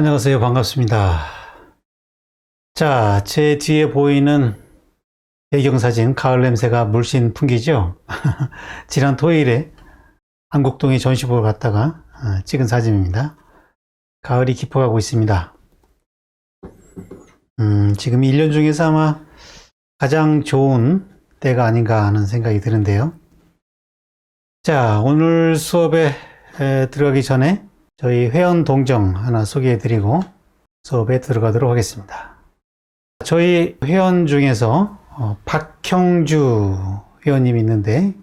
안녕하세요. 반갑습니다. 자, 제 뒤에 보이는 배경사진, 가을 냄새가 물씬 풍기죠? 지난 토요일에 안국동에 전시 보러 갔다가 찍은 사진입니다. 가을이 깊어가고 있습니다. 지금 1년 중에서 아마 가장 좋은 때가 아닌가 하는 생각이 드는데요. 자, 오늘 수업에 들어가기 전에 저희 회원 동정 하나 소개해드리고 수업에 들어가도록 하겠습니다. 저희 회원 중에서 박형주 회원님이 있는데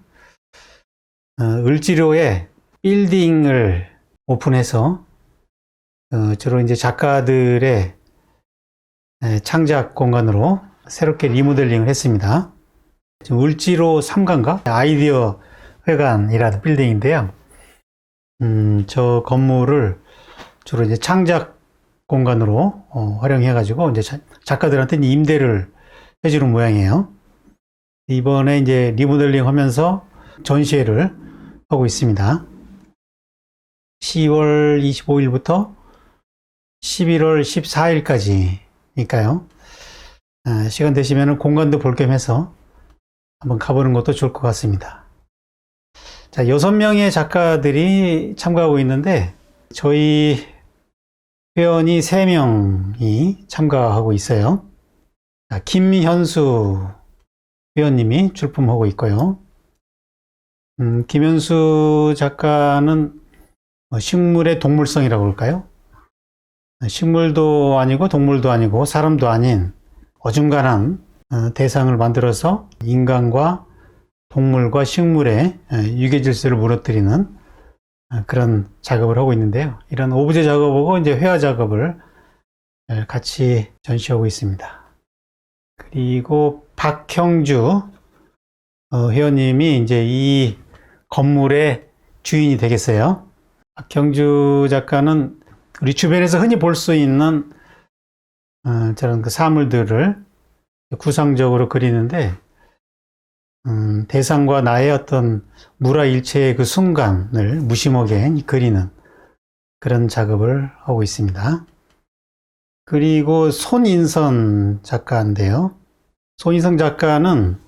을지로에 빌딩을 오픈해서 주로 이제 작가들의 창작 공간으로 새롭게 리모델링을 했습니다. 지금 을지로 3가인가? 아이디어 회관이라는 빌딩인데요. 저 건물을 주로 이제 창작 공간으로 활용해가지고 이제 작가들한테 임대를 해주는 모양이에요. 이번에 이제 리모델링 하면서 전시회를 하고 있습니다. 10월 25일부터 11월 14일까지니까요. 시간 되시면 공간도 볼 겸 해서 한번 가보는 것도 좋을 것 같습니다. 자, 6명의 작가들이 참가하고 있는데 저희 회원이 3명이 참가하고 있어요. 자, 김현수 회원님이 출품하고 있고요. 김현수 작가는 식물의 동물성이라고 할까요? 식물도 아니고 동물도 아니고 사람도 아닌 어중간한 대상을 만들어서 인간과 동물과 식물의 유계질서를 무너뜨리는 그런 작업을 하고 있는데요. 이런 오브제 작업하고 이제 회화 작업을 같이 전시하고 있습니다. 그리고 박형주 회원님이 이제 이 건물의 주인이 되겠어요. 박형주 작가는 우리 주변에서 흔히 볼 수 있는 저런 그 사물들을 구상적으로 그리는데 대상과 나의 어떤 물화일체의 그 순간을 무심하게 그리는 그런 작업을 하고 있습니다. 그리고 손인선 작가인데요. 손인선 작가는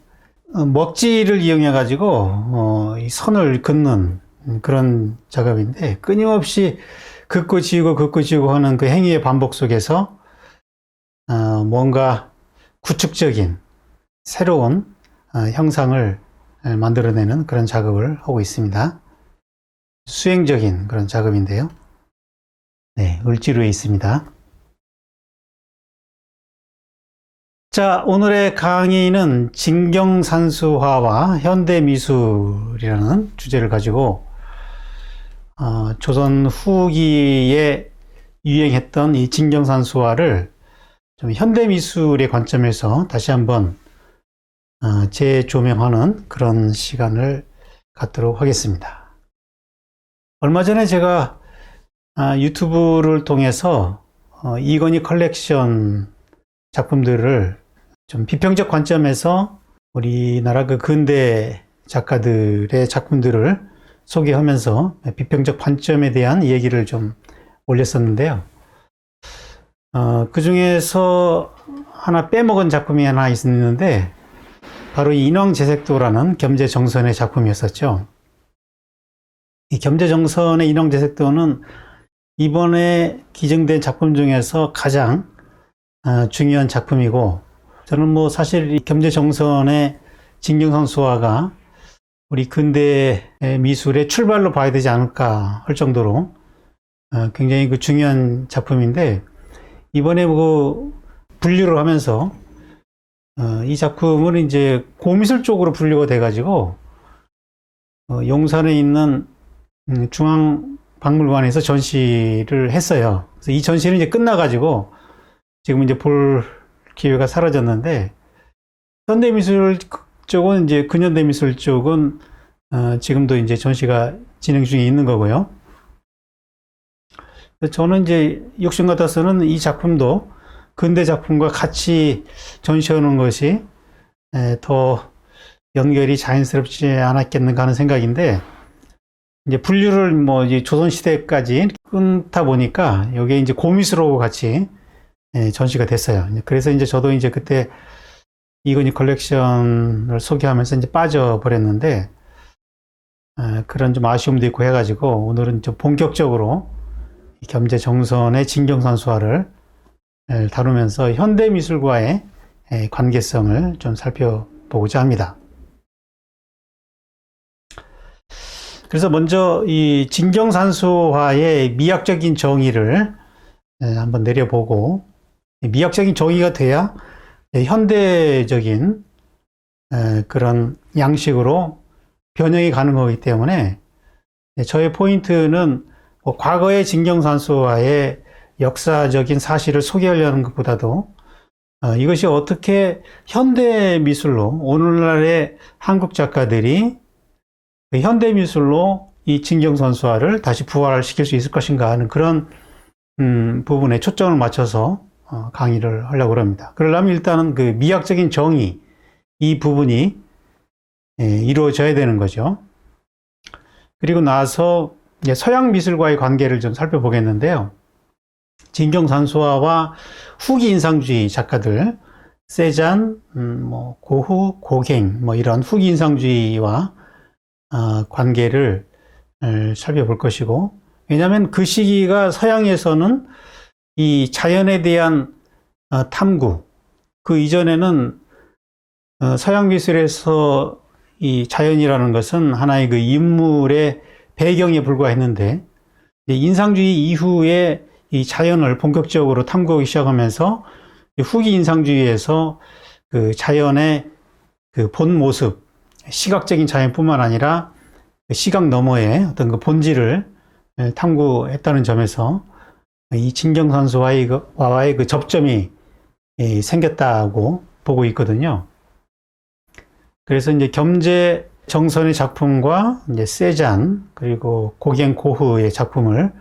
먹지를 이용해 가지고 이 선을 긋는 그런 작업인데 끊임없이 긋고 지우고 하는 그 행위의 반복 속에서 뭔가 구축적인 새로운 형상을 만들어내는 그런 작업을 하고 있습니다. 수행적인 그런 작업인데요. 네, 을지로에 있습니다. 자, 오늘의 강의는 진경산수화와 현대미술이라는 주제를 가지고 조선 후기에 유행했던 이 진경산수화를 좀 현대미술의 관점에서 다시 한번 재조명하는 그런 시간을 갖도록 하겠습니다. 얼마 전에 제가 유튜브를 통해서 이건희 컬렉션 작품들을 좀 비평적 관점에서 우리나라 그 근대 작가들의 작품들을 소개하면서 비평적 관점에 대한 얘기를 좀 올렸었는데요. 그 중에서 하나 빼먹은 작품이 하나 있었는데 바로 인왕제색도라는 겸재정선의 작품이었었죠. 이 겸재정선의 인왕제색도는 이번에 기증된 작품 중에서 가장 중요한 작품이고, 저는 뭐 사실 이 겸재정선의 진경산수화가 우리 근대 미술의 출발로 봐야 되지 않을까 할 정도로 굉장히 그 중요한 작품인데, 이번에 그 분류를 하면서 이 작품은 이제 고미술 쪽으로 분류가 돼가지고 용산에 있는 중앙박물관에서 전시를 했어요. 그래서 이 전시는 이제 끝나가지고 지금 이제 볼 기회가 사라졌는데, 현대미술 쪽은 이제 근현대미술 쪽은 지금도 이제 전시가 진행 중에 있는 거고요. 저는 이제 욕심 같아서는 이 작품도 근대 작품과 같이 전시하는 것이 더 연결이 자연스럽지 않았겠는가 하는 생각인데, 이제 분류를 뭐 이제 조선시대까지 끊다 보니까 이게 이제 고미술하고 같이 전시가 됐어요. 그래서 이제 저도 이제 그때 이건희 컬렉션을 소개하면서 이제 빠져버렸는데, 그런 좀 아쉬움도 있고 해가지고 오늘은 좀 본격적으로 겸재 정선의 진경산수화를 다루면서 현대미술과의 관계성을 좀 살펴보고자 합니다. 그래서 먼저 이 진경산수화의 미학적인 정의를 한번 내려보고, 미학적인 정의가 돼야 현대적인 그런 양식으로 변형이 가는 거기 때문에 저의 포인트는 과거의 진경산수화의 역사적인 사실을 소개하려는 것보다도 이것이 어떻게 현대미술로, 오늘날의 한국 작가들이 현대미술로 이 진경산수화를 다시 부활시킬 수 있을 것인가 하는 그런 부분에 초점을 맞춰서 강의를 하려고 합니다. 그러려면 일단은 그 미학적인 정의, 이 부분이 이루어져야 되는 거죠. 그리고 나서 서양 미술과의 관계를 좀 살펴보겠는데요. 진경산수화와 후기 인상주의 작가들, 세잔, 고흐, 고갱, 이런 후기 인상주의와 관계를 살펴볼 것이고, 왜냐하면 그 시기가 서양에서는 이 자연에 대한 탐구, 그 이전에는 서양 미술에서 이 자연이라는 것은 하나의 그 인물의 배경에 불과했는데, 인상주의 이후에 이 자연을 본격적으로 탐구하기 시작하면서 후기 인상주의에서 그 자연의 그 본 모습, 시각적인 자연뿐만 아니라 시각 너머의 어떤 그 본질을 탐구했다는 점에서 이 진경산수화와의 그 접점이 생겼다고 보고 있거든요. 그래서 이제 겸재 정선의 작품과 이제 세잔 그리고 고갱 고흐의 작품을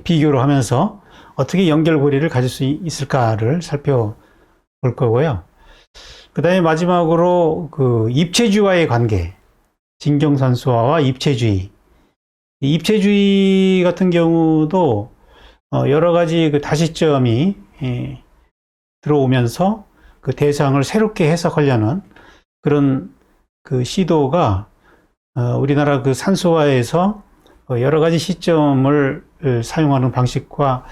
비교를 하면서 어떻게 연결고리를 가질 수 있을까를 살펴볼 거고요. 그 다음에 마지막으로 그 입체주의와의 관계, 진경산수화와 입체주의. 이 입체주의 같은 경우도 여러 가지 그 다시점이 들어오면서 그 대상을 새롭게 해석하려는 그런 그 시도가 우리나라 그 산수화에서 여러 가지 시점을 사용하는 방식과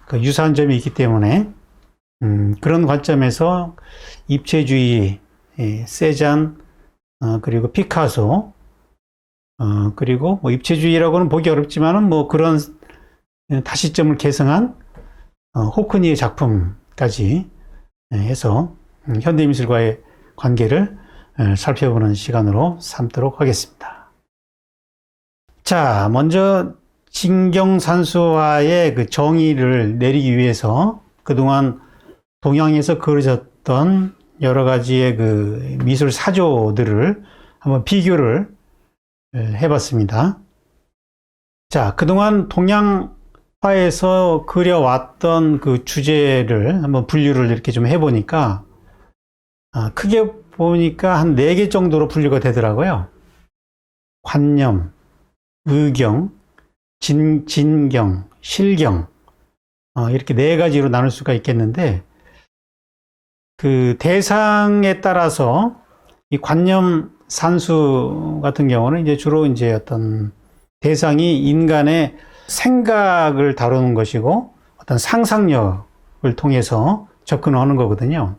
그 유사한 점이 있기 때문에 그런 관점에서 입체주의, 세잔, 그리고 피카소, 그리고 입체주의라고는 보기 어렵지만은 그런 다시점을 계승한 호크니의 작품까지 해서 현대미술과의 관계를 살펴보는 시간으로 삼도록 하겠습니다. 자, 먼저 진경산수화의 그 정의를 내리기 위해서 그동안 동양에서 그려졌던 여러 가지의 그 미술 사조들을 한번 비교를 해봤습니다. 자, 그동안 동양화에서 그려왔던 그 주제를 한번 분류를 이렇게 좀 해보니까 크게 보니까 한 4개 정도로 분류가 되더라고요. 관념, 의경, 진경, 실경, 이렇게 4가지로 나눌 수가 있겠는데, 그 대상에 따라서 이 관념 산수 같은 경우는 이제 주로 이제 어떤 대상이 인간의 생각을 다루는 것이고 어떤 상상력을 통해서 접근하는 거거든요.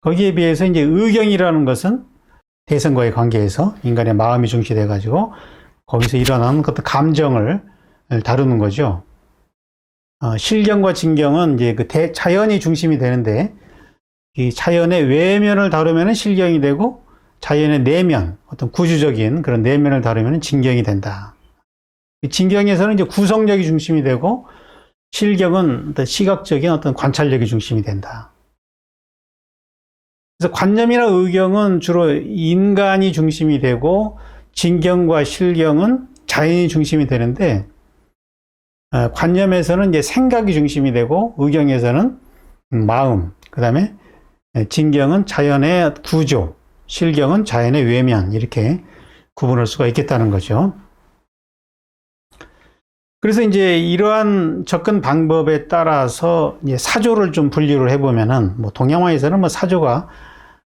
거기에 비해서 이제 의경이라는 것은 대상과의 관계에서 인간의 마음이 중시돼 가지고 거기서 일어나는 어떤 감정을 다루는 거죠. 실경과 진경은 이제 그 자연이 중심이 되는데, 이 자연의 외면을 다루면 실경이 되고 자연의 내면, 어떤 구주적인 그런 내면을 다루면 진경이 된다. 진경에서는 이제 구성력이 중심이 되고 실경은 어떤 시각적인 어떤 관찰력이 중심이 된다. 그래서 관념이나 의경은 주로 인간이 중심이 되고 진경과 실경은 자연이 중심이 되는데, 관념에서는 이제 생각이 중심이 되고 의경에서는 마음, 그 다음에 진경은 자연의 구조, 실경은 자연의 외면, 이렇게 구분할 수가 있겠다는 거죠. 그래서 이제 이러한 접근 방법에 따라서 이제 사조를 좀 분류를 해보면은, 뭐 동양화에서는 뭐 사조가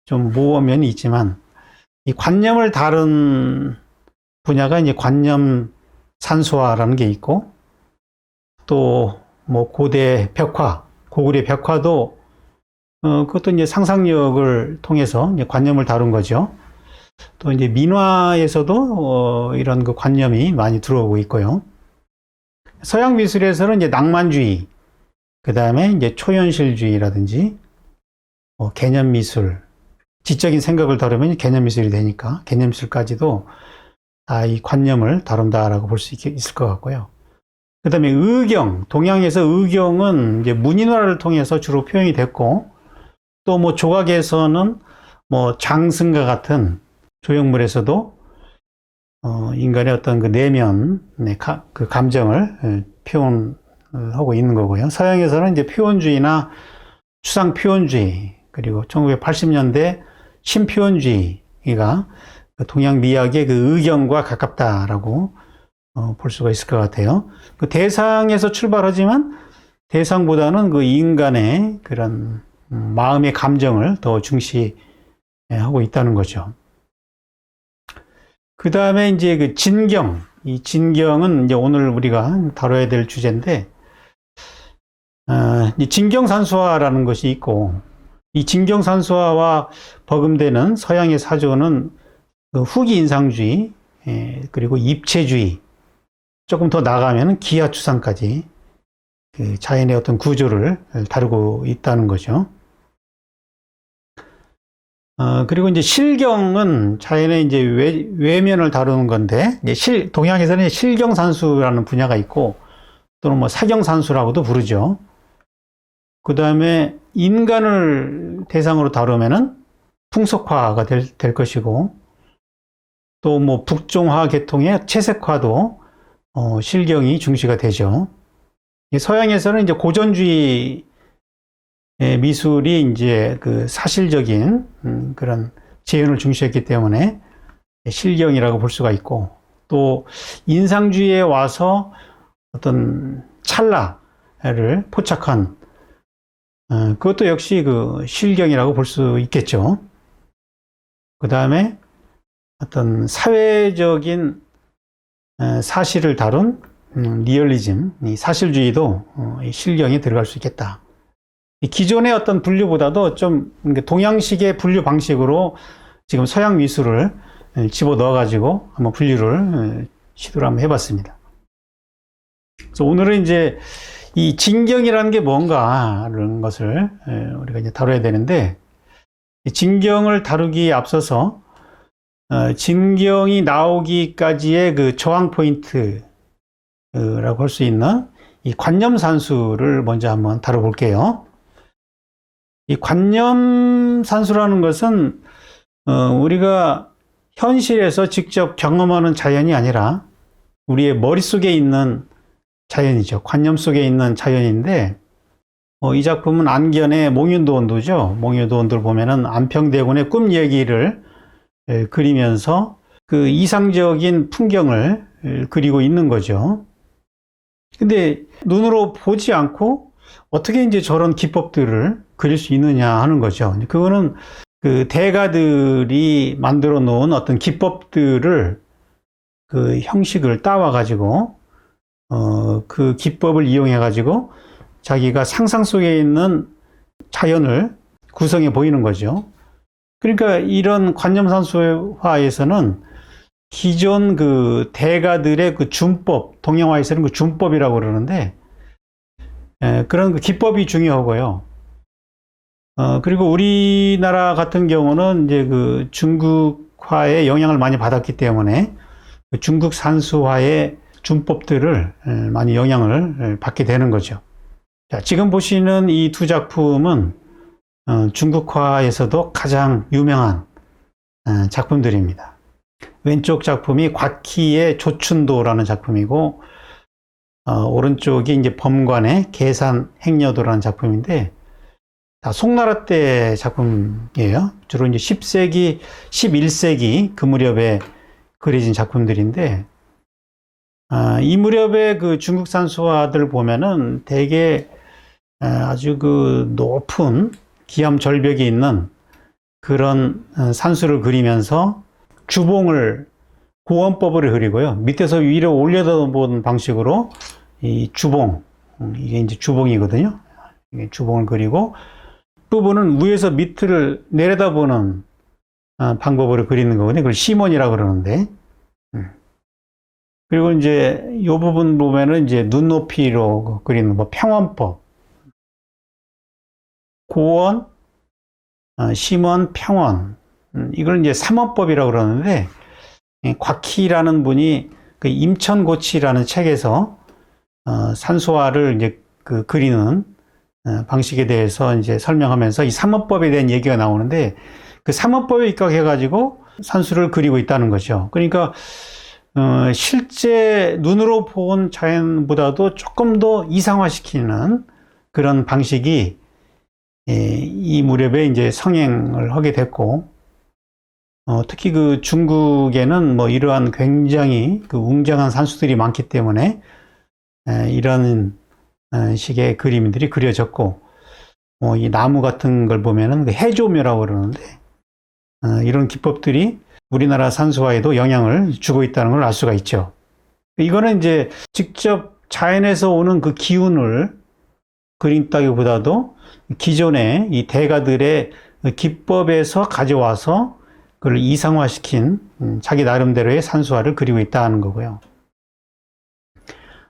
좀 모호면이 있지만, 이 관념을 다룬 분야가 이제 관념 산수화라는 게 있고, 또 뭐 고대 벽화, 고구려 벽화도 그것도 이제 상상력을 통해서 이제 관념을 다룬 거죠. 또 이제 민화에서도 이런 그 관념이 많이 들어오고 있고요. 서양 미술에서는 이제 낭만주의, 그 다음에 이제 초현실주의라든지 개념 미술, 지적인 생각을 다루면 개념 미술이 되니까 개념 미술까지도 다 이 관념을 다룬다라고 볼 수 있을 것 같고요. 그 다음에 의경, 동양에서 의경은 이제 문인화를 통해서 주로 표현이 됐고, 또 뭐 조각에서는 뭐 장승과 같은 조형물에서도 인간의 어떤 그 내면, 그 감정을 표현하고 있는 거고요. 서양에서는 이제 표현주의나 추상 표현주의, 그리고 1980년대 신표현주의가 동양 미학의 그 의경과 가깝다라고 볼 수가 있을 것 같아요. 그 대상에서 출발하지만 대상보다는 그 인간의 그런 마음의 감정을 더 중시하고 있다는 거죠. 그 다음에 이제 그 진경, 이 진경은 이제 오늘 우리가 다뤄야 될 주제인데, 이 진경산수화라는 것이 있고, 이 진경산수화와 버금되는 서양의 사조는 그 후기 인상주의, 그리고 입체주의, 조금 더 나아가면 기하추상까지 그 자연의 어떤 구조를 다루고 있다는 거죠. 그리고 이제 실경은 자연의 이제 외면을 다루는 건데, 이제 동양에서는 실경산수라는 분야가 있고, 또는 뭐 사경산수라고도 부르죠. 그 다음에 인간을 대상으로 다루면은 풍속화가 될 것이고, 또 뭐 북종화 계통의 채색화도 실경이 중시가 되죠. 서양에서는 이제 고전주의 미술이 이제 그 사실적인 그런 재현을 중시했기 때문에 실경이라고 볼 수가 있고, 또 인상주의에 와서 어떤 찰나를 포착한 그것도 역시 그 실경이라고 볼 수 있겠죠. 그 다음에 어떤 사회적인 사실을 다룬 리얼리즘, 이 사실주의도 실경에 들어갈 수 있겠다. 기존의 어떤 분류보다도 좀 동양식의 분류 방식으로 지금 서양 미술을 집어 넣어가지고 한번 분류를 시도를 한번 해봤습니다. 그래서 오늘은 이제 이 진경이라는 게 뭔가라는 것을 우리가 이제 다뤄야 되는데, 진경을 다루기에 앞서서 진경이 나오기까지의 그 저항 포인트라고 할 수 있는 이 관념산수를 먼저 한번 다뤄볼게요. 이 관념산수라는 것은 우리가 현실에서 직접 경험하는 자연이 아니라 우리의 머릿속에 있는 자연이죠. 관념 속에 있는 자연인데, 이 작품은 안견의 몽윤도원도죠. 몽윤도원도를 보면은 안평대군의 꿈 얘기를 그리면서 그 이상적인 풍경을 그리고 있는 거죠. 근데 눈으로 보지 않고 어떻게 이제 저런 기법들을 그릴 수 있느냐 하는 거죠. 그거는 그 대가들이 만들어 놓은 어떤 기법들을 그 형식을 따와 가지고 그 기법을 이용해 가지고 자기가 상상 속에 있는 자연을 구성해 보이는 거죠. 그러니까 이런 관념산수화에서는 기존 그 대가들의 그 준법, 동양화에서는 그 준법이라고 그러는데, 그런 그 기법이 중요하고요. 그리고 우리나라 같은 경우는 이제 그 중국화의 영향을 많이 받았기 때문에 그 중국 산수화의 준법들을 많이 영향을 받게 되는 거죠. 자, 지금 보시는 이 두 작품은 중국화에서도 가장 유명한 작품들입니다. 왼쪽 작품이 곽희의 조춘도라는 작품이고, 오른쪽이 이제 범관의 계산 행여도라는 작품인데, 다 송나라 때 작품이에요. 주로 이제 10세기, 11세기 그 무렵에 그려진 작품들인데, 이 무렵에 그 중국 산수화들 보면은 되게 아주 그 높은 기암 절벽이 있는 그런 산수를 그리면서 주봉을 고원법으로 그리고요. 밑에서 위로 올려다보는 방식으로 이 주봉, 이게 이제 주봉이거든요. 이게 주봉을 그리고 부분은 위에서 밑을 내려다보는 방법으로 그리는 거거든요. 그걸 시몬이라고 그러는데. 그리고 이제 이 부분 보면은 이제 눈높이로 그리는 뭐 평원법, 고원, 심원, 평원. 이걸 이제 삼원법이라고 그러는데, 곽희라는 분이 그 임천고치라는 책에서 산수화를 이제 그리는 방식에 대해서 이제 설명하면서 이 삼원법에 대한 얘기가 나오는데, 그 삼원법에 입각해가지고 산수를 그리고 있다는 거죠. 그러니까 실제 눈으로 본 자연보다도 조금 더 이상화시키는 그런 방식이 이 무렵에 이제 성행을 하게 됐고, 특히 그 중국에는 뭐 이러한 굉장히 그 웅장한 산수들이 많기 때문에 이런 식의 그림들이 그려졌고, 이 나무 같은 걸 보면은 그 해조묘라고 그러는데, 이런 기법들이 우리나라 산수화에도 영향을 주고 있다는 걸 알 수가 있죠. 이거는 이제 직접 자연에서 오는 그 기운을 그린다기보다도 기존의 이 대가들의 기법에서 가져와서 그걸 이상화시킨 자기 나름대로의 산수화를 그리고 있다는 거고요.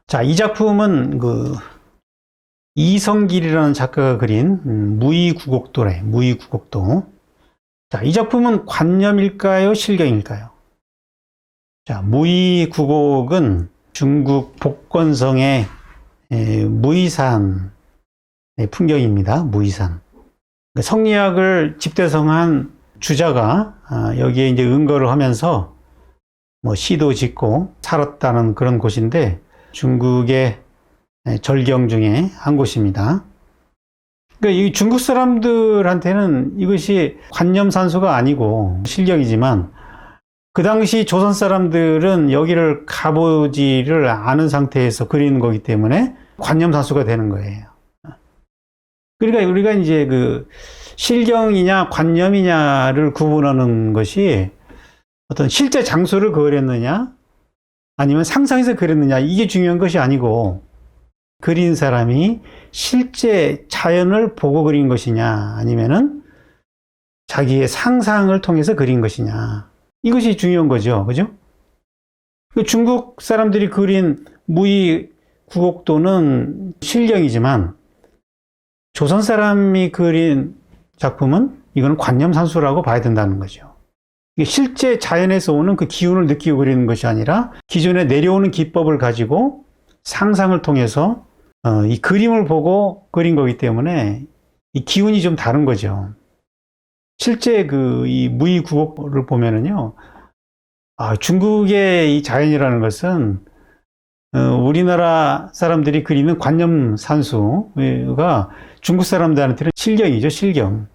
자, 이 작품은 그 이성길이라는 작가가 그린 무의구곡도래, 무의구곡도. 자, 이 작품은 관념일까요? 실경일까요? 자, 무의구곡은 중국 복건성의 무의산 풍경입니다. 무의산. 성리학을 집대성한 주자가 여기에 이제 은거를 하면서 뭐 시도 짓고 살았다는 그런 곳인데 중국의 절경 중에 한 곳입니다. 그러니까 이 중국 사람들한테는 이것이 관념산수가 아니고 실경이지만 그 당시 조선 사람들은 여기를 가보지를 않은 상태에서 그리는 거기 때문에 관념산수가 되는 거예요. 그러니까 우리가 이제 그 실경이냐 관념이냐를 구분하는 것이 어떤 실제 장소를 그렸느냐 아니면 상상해서 그렸느냐 이게 중요한 것이 아니고 그린 사람이 실제 자연을 보고 그린 것이냐 아니면은 자기의 상상을 통해서 그린 것이냐 이것이 중요한 거죠. 그죠? 중국 사람들이 그린 무의구곡도는 실경이지만 조선 사람이 그린 작품은 이거는 관념산수라고 봐야 된다는 거죠. 실제 자연에서 오는 그 기운을 느끼고 그리는 것이 아니라 기존에 내려오는 기법을 가지고 상상을 통해서 이 그림을 보고 그린 거기 때문에 이 기운이 좀 다른 거죠. 실제 이 무의구곡을 보면은요, 중국의 이 자연이라는 것은 우리나라 사람들이 그리는 관념산수가 중국 사람들한테는 실경이죠, 실경.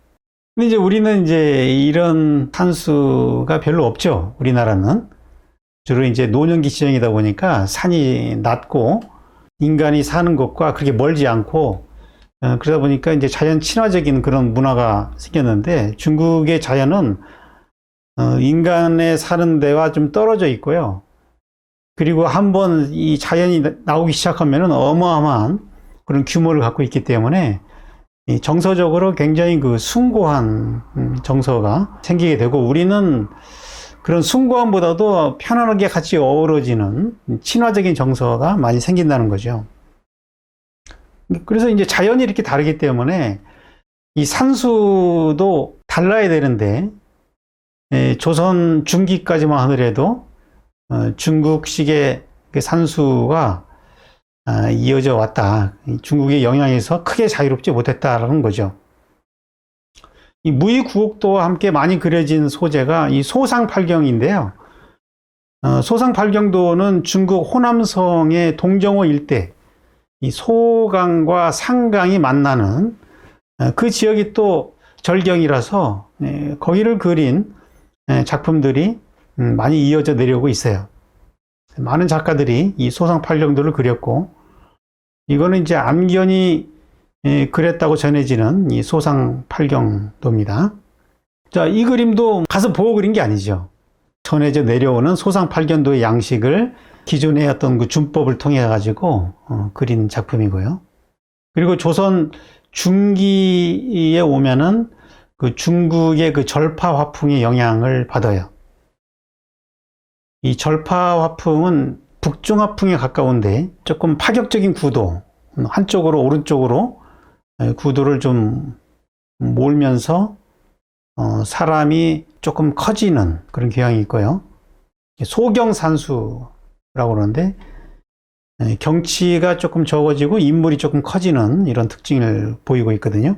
근데 이제 우리는 이제 이런 산수가 별로 없죠, 우리나라는. 주로 이제 노년기 지형이다 보니까 산이 낮고 인간이 사는 것과 그렇게 멀지 않고 그러다 보니까 이제 자연 친화적인 그런 문화가 생겼는데 중국의 자연은 인간의 사는 데와 좀 떨어져 있고요. 그리고 한번 이 자연이 나오기 시작하면은 어마어마한 그런 규모를 갖고 있기 때문에 정서적으로 굉장히 그 숭고한 정서가 생기게 되고 우리는 그런 숭고함보다도 편안하게 같이 어우러지는 친화적인 정서가 많이 생긴다는 거죠. 그래서 이제 자연이 이렇게 다르기 때문에 이 산수도 달라야 되는데 조선 중기까지만 하더라도 중국식의 산수가 이어져 왔다. 중국의 영향에서 크게 자유롭지 못했다라는 거죠. 이 무의구곡도와 함께 많이 그려진 소재가 이 소상팔경인데요. 소상팔경도는 중국 호남성의 동정호 일대, 이 소강과 상강이 만나는 그 지역이 또 절경이라서 거기를 그린 작품들이 많이 이어져 내려오고 있어요. 많은 작가들이 이 소상팔경도를 그렸고, 이거는 이제 암견이 그랬다고 전해지는 이 소상팔경도입니다. 자, 이 그림도 가서 보고 그린 게 아니죠. 전해져 내려오는 소상팔견도의 양식을 기존의 어떤 그 준법을 통해 가지고 그린 작품이고요. 그리고 조선 중기에 오면은 그 중국의 그 절파 화풍의 영향을 받아요. 이 절파 화풍은 북중 화풍에 가까운데 조금 파격적인 구도, 한쪽으로 오른쪽으로 구도를 좀 몰면서 사람이 조금 커지는 그런 경향이 있고요. 소경산수라고 그러는데 경치가 조금 적어지고 인물이 조금 커지는 이런 특징을 보이고 있거든요.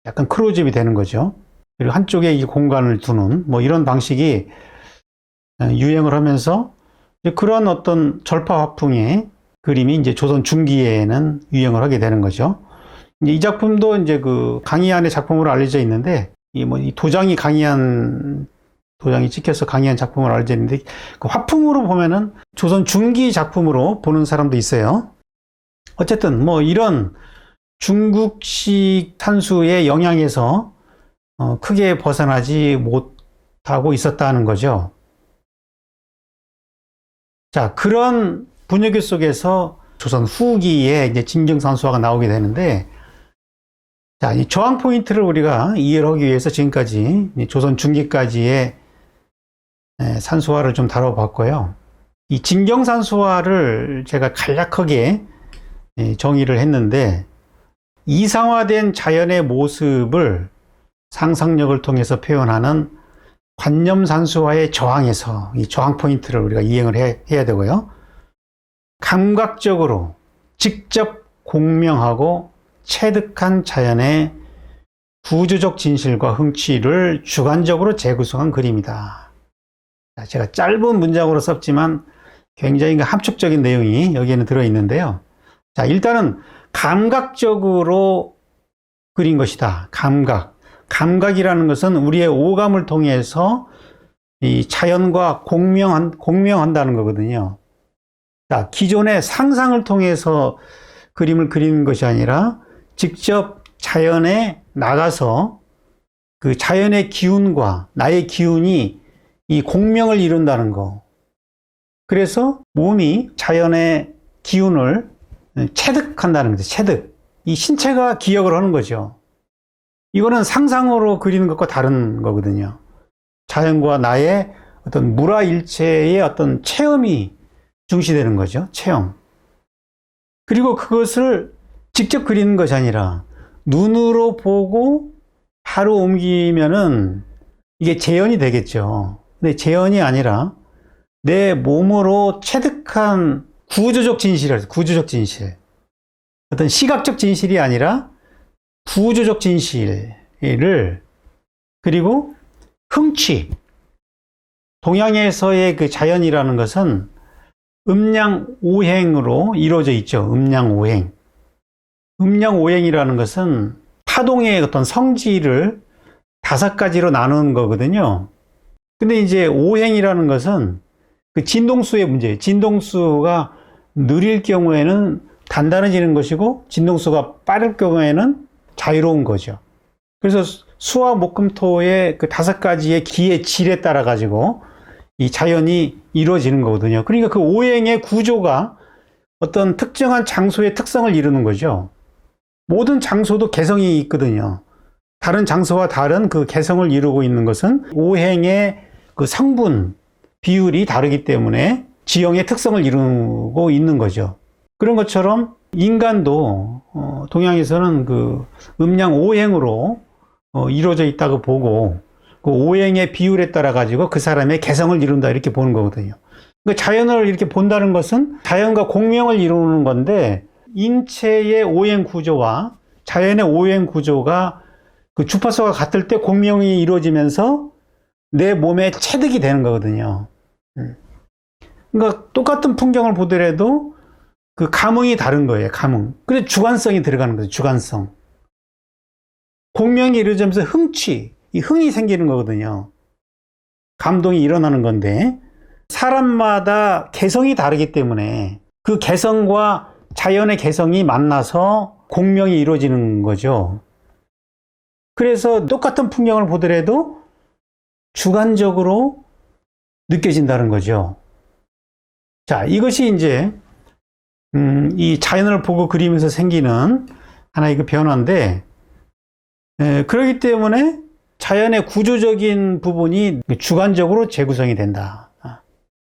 약간 크로즈업이 되는 거죠. 그리고 한쪽에 이 공간을 두는 뭐 이런 방식이 유행을 하면서 그런 어떤 절파 화풍의 그림이 이제 조선 중기에는 유행을 하게 되는 거죠. 이제 이 작품도 이제 그 강희안의 작품으로 알려져 있는데 이 도장이 도장이 찍혀서 강희안 작품으로 알려져 있는데 그 화풍으로 보면은 조선 중기 작품으로 보는 사람도 있어요. 어쨌든 뭐 이런 중국식 산수의 영향에서 크게 벗어나지 못하고 있었다는 거죠. 자, 그런 분위기 속에서 조선 후기에 이제 진경산수화가 나오게 되는데, 자, 이 저항 포인트를 우리가 이해를 하기 위해서 지금까지 조선 중기까지의 산수화를 좀 다뤄봤고요. 이 진경산수화를 제가 간략하게 정의를 했는데, 이상화된 자연의 모습을 상상력을 통해서 표현하는 관념산수화의 저항에서 이 저항 포인트를 우리가 이행을 해야 되고요. 감각적으로 직접 공명하고 체득한 자연의 구조적 진실과 흥취를 주관적으로 재구성한 그림이다. 제가 짧은 문장으로 썼지만 굉장히 함축적인 내용이 여기에는 들어있는데요. 자, 일단은 감각적으로 그린 것이다. 감각이라는 것은 우리의 오감을 통해서 이 자연과 공명한다는 거거든요. 자, 기존의 상상을 통해서 그림을 그리는 것이 아니라 직접 자연에 나가서 그 자연의 기운과 나의 기운이 이 공명을 이룬다는 거. 그래서 몸이 자연의 기운을 체득한다는 거죠. 체득. 이 신체가 기억을 하는 거죠. 이거는 상상으로 그리는 것과 다른 거거든요. 자연과 나의 어떤 물화일체의 어떤 체험이 중시되는 거죠. 체험. 그리고 그것을 직접 그리는 것이 아니라 눈으로 보고 바로 옮기면은 이게 재현이 되겠죠. 근데 재현이 아니라 내 몸으로 체득한 구조적 진실이라서 구조적 진실. 어떤 시각적 진실이 아니라 구조적 진실을 그리고 흥취. 동양에서의 그 자연이라는 것은 음양오행으로 이루어져 있죠. 음양오행. 음양오행이라는 것은 파동의 어떤 성질을 5가지로 나누는 거거든요. 근데 이제 오행이라는 것은 그 진동수의 문제예요. 진동수가 느릴 경우에는 단단해지는 것이고 진동수가 빠를 경우에는 자유로운 거죠. 그래서 수화 목금토의 그 5가지의 기의 질에 따라 가지고 이 자연이 이루어지는 거거든요. 그러니까 그 오행의 구조가 어떤 특정한 장소의 특성을 이루는 거죠. 모든 장소도 개성이 있거든요. 다른 장소와 다른 그 개성을 이루고 있는 것은 오행의 그 성분, 비율이 다르기 때문에 지형의 특성을 이루고 있는 거죠. 그런 것처럼 인간도 동양에서는 그 음양오행으로 이루어져 있다고 보고 그 오행의 비율에 따라 가지고 그 사람의 개성을 이룬다 이렇게 보는 거거든요. 그러니까 자연을 이렇게 본다는 것은 자연과 공명을 이루는 건데 인체의 오행 구조와 자연의 오행 구조가 그 주파수가 같을 때 공명이 이루어지면서 내 몸에 체득이 되는 거거든요. 그러니까 똑같은 풍경을 보더라도 그 감흥이 다른 거예요. 감흥. 그래서 주관성이 들어가는 거죠. 주관성. 공명이 이루어지면서 흥취, 이 흥이 생기는 거거든요. 감동이 일어나는 건데 사람마다 개성이 다르기 때문에 그 개성과 자연의 개성이 만나서 공명이 이루어지는 거죠. 그래서 똑같은 풍경을 보더라도 주관적으로 느껴진다는 거죠. 자, 이것이 이제 이 자연을 보고 그리면서 생기는 하나의 그 변화인데, 그렇기 때문에 자연의 구조적인 부분이 주관적으로 재구성이 된다.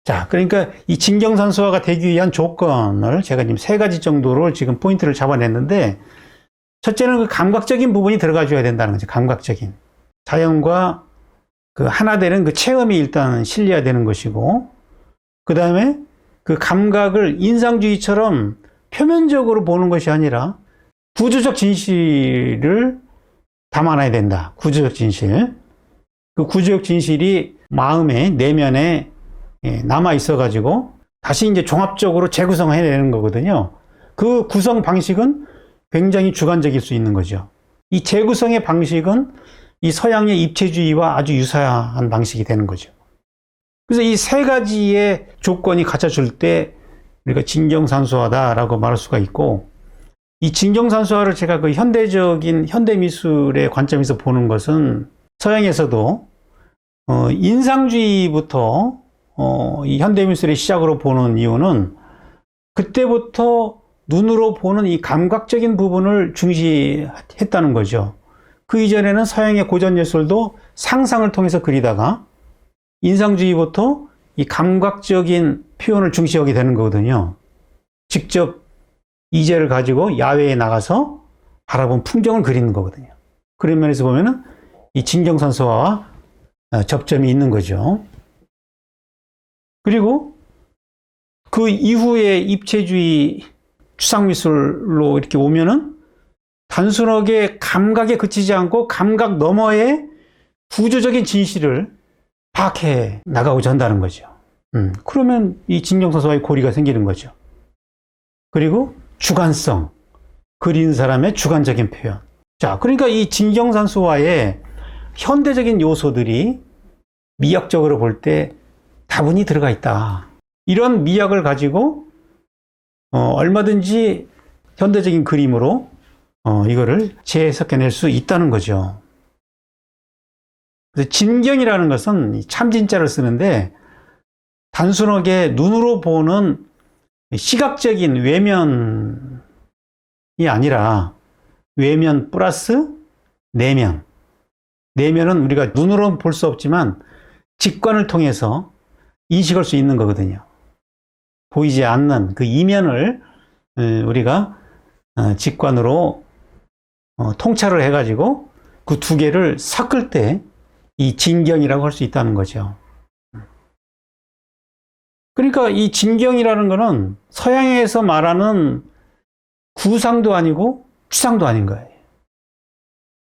자, 그러니까 이 진경산수화가 되기 위한 조건을 제가 지금 3가지 정도로 지금 포인트를 잡아냈는데, 첫째는 그 감각적인 부분이 들어가 줘야 된다는 거죠. 감각적인. 자연과 그 하나 되는 그 체험이 일단 실려야 되는 것이고, 그 다음에 그 감각을 인상주의처럼 표면적으로 보는 것이 아니라 구조적 진실을 담아놔야 된다. 구조적 진실. 그 구조적 진실이 마음의 내면에 남아 있어가지고 다시 이제 종합적으로 재구성해내는 거거든요. 그 구성 방식은 굉장히 주관적일 수 있는 거죠. 이 재구성의 방식은 이 서양의 입체주의와 아주 유사한 방식이 되는 거죠. 그래서 이 3가지의 조건이 갖춰질 때 우리가 진경산수화다라고 말할 수가 있고, 이 진경산수화를 제가 그 현대적인 현대미술의 관점에서 보는 것은 서양에서도 인상주의부터 이 현대미술의 시작으로 보는 이유는 그때부터 눈으로 보는 이 감각적인 부분을 중시했다는 거죠. 그 이전에는 서양의 고전예술도 상상을 통해서 그리다가 인상주의부터 이 감각적인 표현을 중시하게 되는 거거든요. 직접 이제를 가지고 야외에 나가서 바라본 풍경을 그리는 거거든요. 그런 면에서 보면은 이 진경산수화와 접점이 있는 거죠. 그리고 그 이후에 입체주의 추상미술로 이렇게 오면은 단순하게 감각에 그치지 않고 감각 너머의 구조적인 진실을 파악해 나가고자 한다는 거죠. 그러면 이 진경산수화의 고리가 생기는 거죠. 그리고 주관성, 그린 사람의 주관적인 표현. 자, 그러니까 이 진경산수화의 현대적인 요소들이 미학적으로 볼 때 다분히 들어가 있다. 이런 미학을 가지고 얼마든지 현대적인 그림으로 이거를 재해석해낼 수 있다는 거죠. 그래서 진경이라는 것은 참진자를 쓰는데 단순하게 눈으로 보는 시각적인 외면이 아니라 외면 플러스 내면. 내면은 우리가 눈으로는 볼 수 없지만 직관을 통해서 인식할 수 있는 거거든요. 보이지 않는 그 이면을 우리가 직관으로 통찰을 해가지고 그 2개를 섞을 때 이 진경이라고 할 수 있다는 거죠. 그러니까 이 진경이라는 거는 서양에서 말하는 구상도 아니고 추상도 아닌 거예요.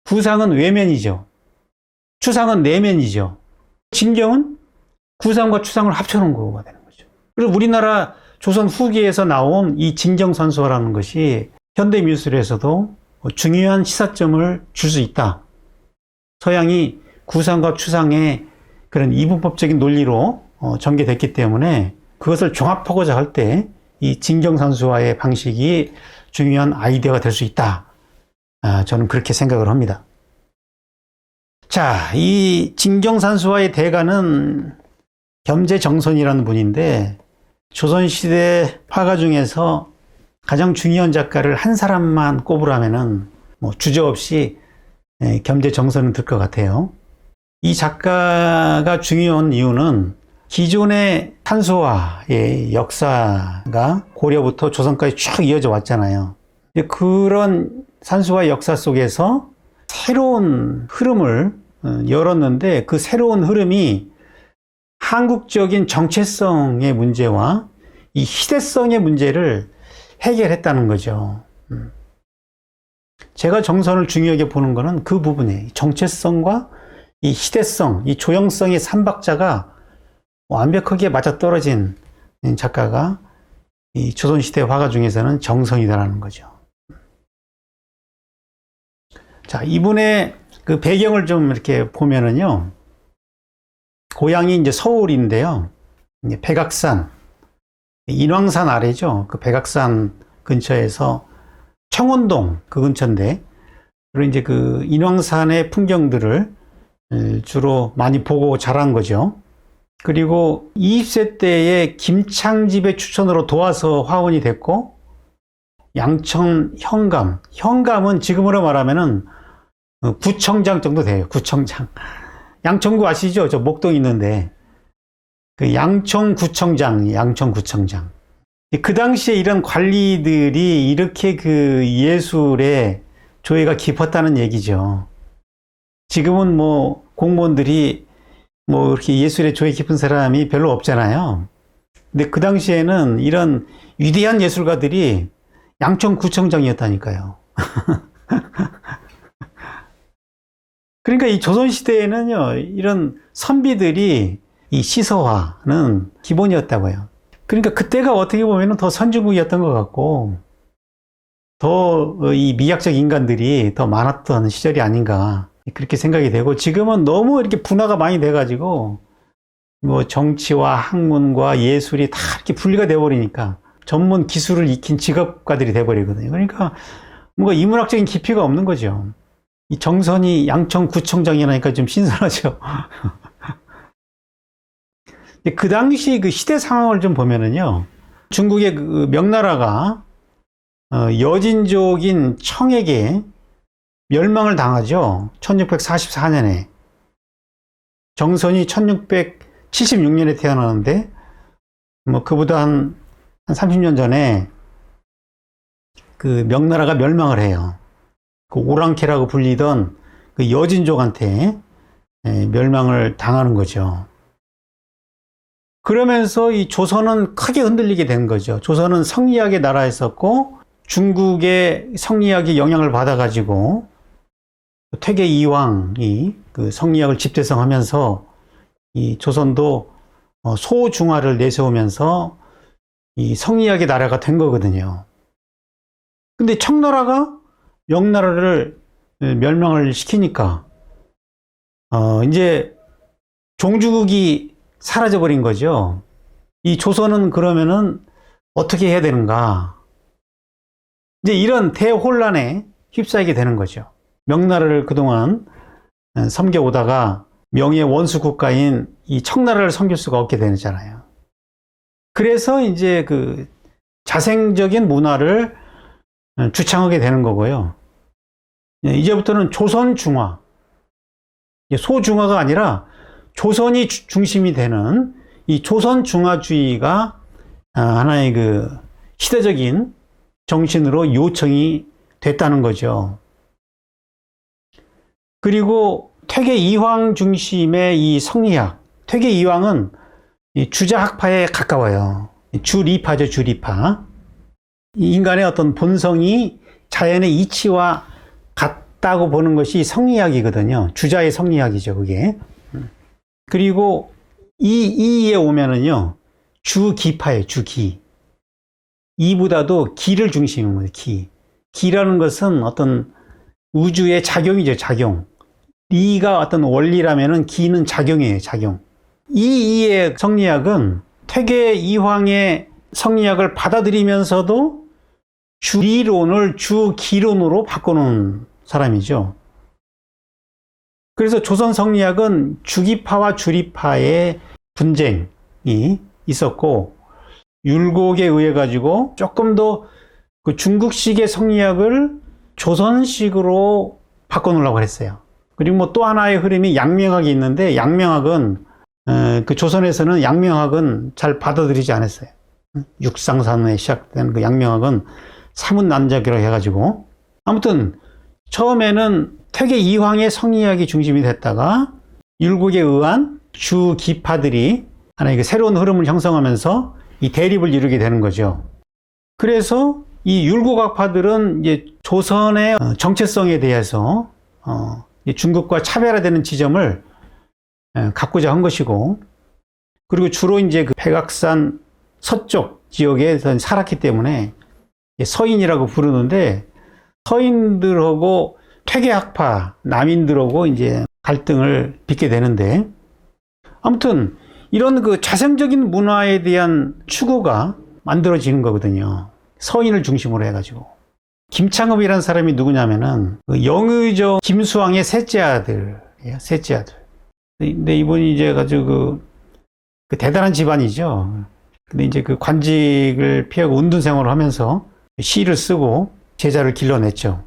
구상은 외면이죠. 추상은 내면이죠. 진경은 구상과 추상을 합쳐놓은 거가 되는 거죠. 그리고 우리나라 조선 후기에서 나온 이 진경산수화라는 것이 현대미술에서도 중요한 시사점을 줄 수 있다. 서양이 구상과 추상의 그런 이분법적인 논리로 전개됐기 때문에 그것을 종합하고자 할 때 이 진경산수화의 방식이 중요한 아이디어가 될 수 있다. 저는 그렇게 생각을 합니다. 자, 이 진경산수화의 대가는 겸재정선이라는 분인데 조선시대 화가 중에서 가장 중요한 작가를 한 사람만 꼽으라면은 주저없이 겸재정선은 들 것 같아요. 이 작가가 중요한 이유는 기존의 산수화의 역사가 고려부터 조선까지 쭉 이어져 왔잖아요. 그런 산수화 역사 속에서 새로운 흐름을 열었는데 그 새로운 흐름이 한국적인 정체성의 문제와 이 희대성의 문제를 해결했다는 거죠. 제가 정선을 중요하게 보는 것은 그 부분이에요. 정체성과 이 희대성, 이 조형성의 삼박자가 완벽하게 맞아떨어진 작가가 이 조선시대 화가 중에서는 정선이다라는 거죠. 자, 이분의 그 배경을 좀 이렇게 보면은요, 고향이 이제 서울인데요. 이제 백악산, 인왕산 아래죠. 그 백악산 근처에서 청운동 그 근처인데, 그리고 이제 그 인왕산의 풍경들을 주로 많이 보고 자란 거죠. 그리고 20세 때에 김창집의 추천으로 도와서 화원이 됐고, 양천 현감은 지금으로 말하면은 구청장 정도 돼요. 구청장. 양천구 아시죠? 저 목동 있는데 그 양천구청장. 그 당시에 이런 관리들이 이렇게 그 예술에 조예가 깊었다는 얘기죠. 지금은 뭐 공무원들이 뭐 이렇게 예술에 조예 깊은 사람이 별로 없잖아요. 근데 그 당시에는 이런 위대한 예술가들이 양천구청장이었다니까요. 그러니까 이 조선시대에는요, 이런 선비들이 이 시서화는 기본이었다고요. 그러니까 그때가 어떻게 보면 더 선진국이었던 것 같고, 더 이 미학적 인간들이 더 많았던 시절이 아닌가, 그렇게 생각이 되고, 지금은 너무 이렇게 분화가 많이 돼가지고, 뭐 정치와 학문과 예술이 다 이렇게 분리가 돼버리니까, 전문 기술을 익힌 직업가들이 돼버리거든요. 그러니까 뭔가 인문학적인 깊이가 없는 거죠. 이 정선이 양천구청장이라니까 좀 신선하죠. 그 당시 그 시대 상황을 좀 보면은요, 중국의 그 명나라가 여진족인 청에게 멸망을 당하죠. 1644년에. 정선이 1676년에 태어나는데, 뭐 그보다 한 30년 전에 그 명나라가 멸망을 해요. 그 오랑캐라고 불리던 그 여진족한테 멸망을 당하는 거죠. 그러면서 이 조선은 크게 흔들리게 된 거죠. 조선은 성리학의 나라였었고, 중국의 성리학의 영향을 받아가지고 퇴계 이황이 그 성리학을 집대성하면서 이 조선도 소중화를 내세우면서 이 성리학의 나라가 된 거거든요. 근데 청나라가 명나라를 멸망을 시키니까 이제 종주국이 사라져버린 거죠. 이 조선은 그러면은 어떻게 해야 되는가? 이제 이런 대혼란에 휩싸이게 되는 거죠. 명나라를 그동안 섬겨오다가 명예 원수 국가인 이 청나라를 섬길 수가 없게 되잖아요. 그래서 이제 그 자생적인 문화를 주창하게 되는 거고요. 이제부터는 조선중화, 소중화가 아니라 조선이 중심이 되는 이 조선중화주의가 하나의 그 시대적인 정신으로 요청이 됐다는 거죠. 그리고 퇴계 이황 중심의 이 성리학, 퇴계 이황은 이 주자학파에 가까워요. 주리파죠, 주리파. 인간의 어떤 본성이 자연의 이치와 같다고 보는 것이 성리학이거든요. 주자의 성리학이죠, 그게. 그리고 이에 오면은요, 주기파예요, 주기. 이보다도 기를 중심인 거예요, 기. 기라는 것은 어떤 우주의 작용이죠, 작용. 이가 어떤 원리라면은 기는 작용이에요, 작용. 이의 성리학은 퇴계 이황의 성리학을 받아들이면서도 주리론을 주기론으로 바꾸는 사람이죠. 그래서 조선 성리학은 주기파와 주리파의 분쟁이 있었고, 율곡에 의해 가지고 조금 더 그 중국식의 성리학을 조선식으로 바꿔놓으려고 했어요. 그리고 뭐 또 하나의 흐름이 양명학이 있는데, 양명학은 그 조선에서는 양명학은 잘 받아들이지 않았어요. 육상산에 시작된 그 양명학은 사문난자기로 해가지고, 아무튼 처음에는 퇴계 이황의 성리학이 중심이 됐다가 율곡에 의한 주기파들이 하나의 그 새로운 흐름을 형성하면서 이 대립을 이루게 되는 거죠. 그래서 이 율곡학파들은 이제 조선의 정체성에 대해서 중국과 차별화되는 지점을 갖고자 한 것이고, 그리고 주로 이제 그 백악산 서쪽 지역에 살았기 때문에 서인이라고 부르는데, 서인들하고 퇴계학파 남인들하고 이제 갈등을 빚게 되는데, 아무튼 이런 그 자생적인 문화에 대한 추구가 만들어지는 거거든요. 서인을 중심으로 해가지고. 김창업이라는 사람이 누구냐면은 그 영의정 김수왕의 셋째 아들이에요. 셋째 아들. 근데 이분이 이제 가지고 그 대단한 집안이죠. 근데 이제 그 관직을 피하고 운둔 생활을 하면서 시를 쓰고 제자를 길러냈죠.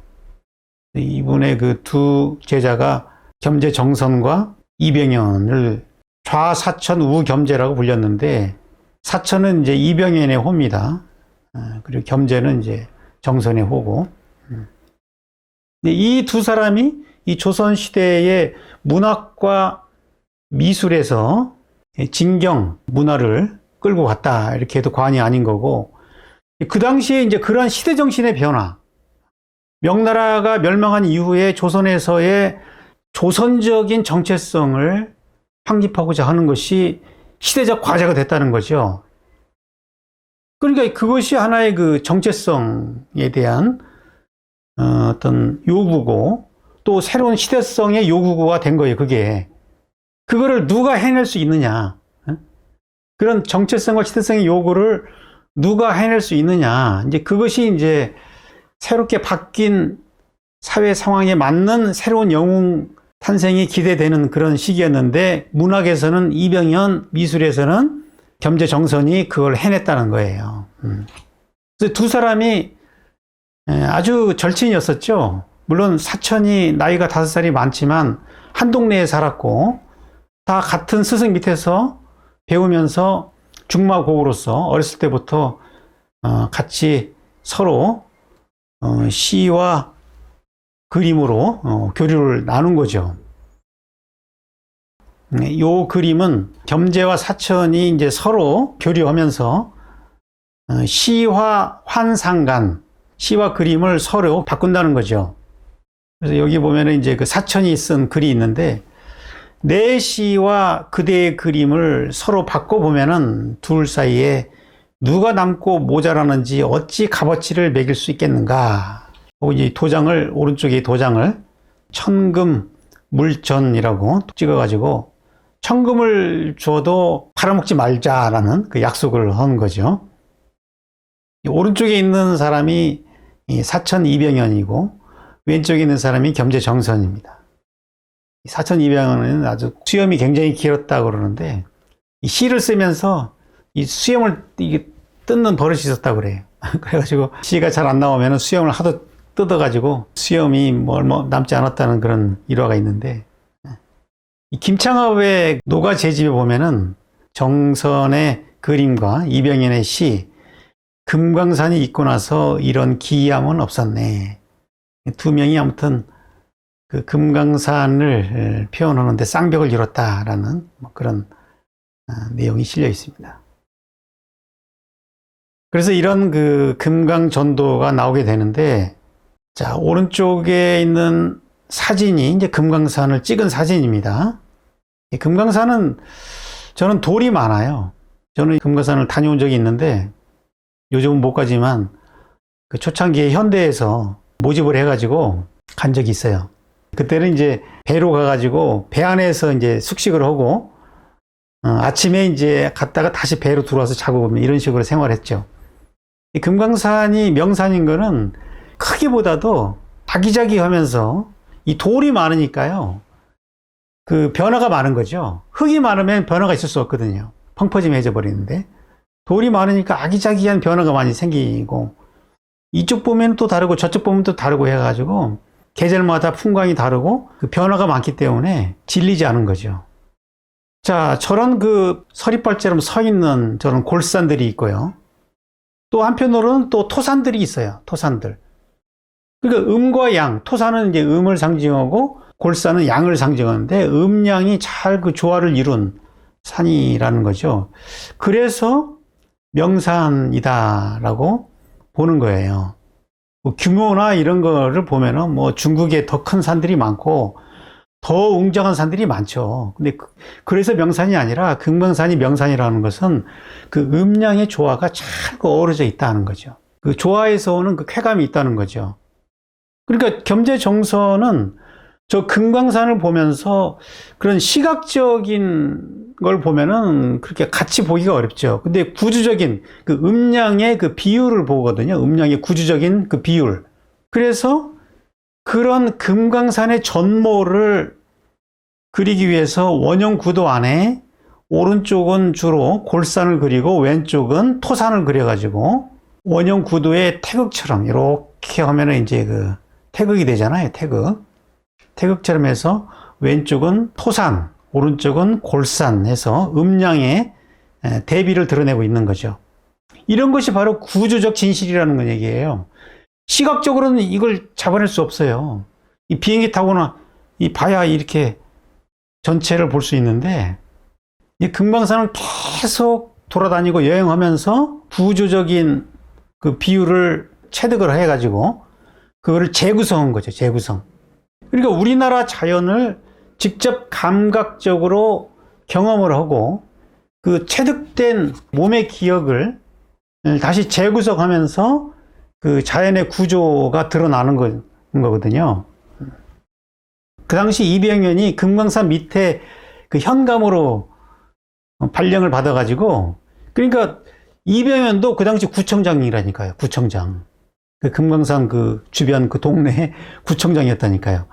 이분의 그 두 제자가 겸재정선과 이병연을 좌사천 우겸재라고 불렸는데, 사천은 이제 이병연의 호입니다. 그리고 겸재는 이제 정선의 호고. 이 두 사람이 이 조선시대의 문학과 미술에서 진경 문화를 끌고 갔다, 이렇게 해도 과언이 아닌 거고, 그 당시에 이제 그러한 시대 정신의 변화, 명나라가 멸망한 이후에 조선에서의 조선적인 정체성을 확립하고자 하는 것이 시대적 과제가 됐다는 거죠. 그러니까 그것이 하나의 그 정체성에 대한 어떤 요구고, 또 새로운 시대성의 요구가 된 거예요. 그거를 누가 해낼 수 있느냐, 그런 정체성과 시대성의 요구를 누가 해낼 수 있느냐, 이제 그것이 이제 새롭게 바뀐 사회 상황에 맞는 새로운 영웅 탄생이 기대되는 그런 시기였는데, 문학에서는 이병연, 미술에서는 겸재정선이 그걸 해냈다는 거예요. 그래서 두 사람이 아주 절친이었었죠. 물론 사천이 나이가 5살이 많지만 한 동네에 살았고, 다 같은 스승 밑에서 배우면서 중마고우로서 어렸을 때부터 같이 서로 시와 그림으로 교류를 나눈 거죠. 요 그림은 겸재와 사천이 이제 서로 교류하면서 시와 환상간, 시와 그림을 서로 바꾼다는 거죠. 그래서 여기 보면은 이제 그 사천이 쓴 글이 있는데, 내 시와 그대의 그림을 서로 바꿔보면은 둘 사이에 누가 남고 모자라는지 어찌 값어치를 매길 수 있겠는가. 하고 이제 도장을, 오른쪽에 도장을 천금 물전이라고 찍어가지고 천금을 줘도 팔아먹지 말자라는 그 약속을 한 거죠. 오른쪽에 있는 사람이 사천 이병연이고, 왼쪽에 있는 사람이 겸재정선입니다. 사천 이병연은 아주 수염이 굉장히 길었다고 그러는데, 이 시를 쓰면서 이 수염을 이게 뜯는 버릇이 있었다고 그래요. 그래가지고 시가 잘 안 나오면 수염을 하도 뜯어가지고 수염이 뭐 얼마 남지 않았다는 그런 일화가 있는데, 이 김창업의 노가 제집에 보면은 정선의 그림과 이병연의 시, 금강산이 있고 나서 이런 기이함은 없었네. 두 명이 아무튼 그 금강산을 표현하는데 쌍벽을 이뤘다라는 뭐 그런 내용이 실려 있습니다. 그래서 이런 그 금강전도가 나오게 되는데, 자, 오른쪽에 있는 사진이 이제 금강산을 찍은 사진입니다. 이 금강산은 저는 돌이 많아요. 저는 금강산을 다녀온 적이 있는데, 요즘은 못 가지만 그 초창기에 현대에서 모집을 해가지고 간 적이 있어요. 그때는 이제 배로 가가지고 배 안에서 이제 숙식을 하고, 아침에 이제 갔다가 다시 배로 들어와서 자고 오면 이런 식으로 생활했죠. 이 금강산이 명산인 거는 크기보다도 아기자기하면서 이 돌이 많으니까요, 그 변화가 많은 거죠. 흙이 많으면 변화가 있을 수 없거든요. 펑퍼짐해져 버리는데, 돌이 많으니까 아기자기한 변화가 많이 생기고, 이쪽 보면 또 다르고 저쪽 보면 또 다르고 해가지고 계절마다 풍광이 다르고 그 변화가 많기 때문에 질리지 않은 거죠. 자, 저런 그 서리빨처럼 서 있는 저런 골산들이 있고요. 또 한편으로는 또 토산들이 있어요. 토산들. 그러니까 음과 양, 토산은 이제 음을 상징하고 골산은 양을 상징하는데, 음양이 잘 그 조화를 이룬 산이라는 거죠. 그래서 명산이다라고 보는 거예요. 뭐 규모나 이런 거를 보면은 뭐 중국에 더 큰 산들이 많고 더 웅장한 산들이 많죠. 근데 그래서 명산이 아니라, 금강산이 명산이라는 것은 그 음양의 조화가 잘 어우러져 있다는 거죠. 그 조화에서 오는 그 쾌감이 있다는 거죠. 그러니까 겸재정선은 저 금강산을 보면서 그런 시각적인 걸 보면은 그렇게 같이 보기가 어렵죠. 근데 구조적인 그 음량의 그 비율을 보거든요. 음량의 구조적인 그 비율. 그래서 그런 금강산의 전모를 그리기 위해서 원형 구도 안에 오른쪽은 주로 골산을 그리고 왼쪽은 토산을 그려가지고 원형 구도의 태극처럼 이렇게 하면은 이제 그 태극이 되잖아요. 태극처럼 해서 왼쪽은 토산, 오른쪽은 골산 해서 음량의 대비를 드러내고 있는 거죠. 이런 것이 바로 구조적 진실이라는 건 얘기예요. 시각적으로는 이걸 잡아낼 수 없어요. 이 비행기 타고나 이 봐야 이렇게 전체를 볼 수 있는데 이 금강산을 계속 돌아다니고 여행하면서 구조적인 그 비율을 체득을 해가지고 그거를 재구성한 거죠. 재구성. 그러니까 우리나라 자연을 직접 감각적으로 경험을 하고 그 체득된 몸의 기억을 다시 재구성하면서 그 자연의 구조가 드러나는 거거든요. 그 당시 이병현이 금강산 밑에 그 현감으로 발령을 받아가지고 그러니까 이병현도 그 당시 구청장이라니까요. 구청장. 그 금강산 그 주변 그 동네 구청장이었다니까요.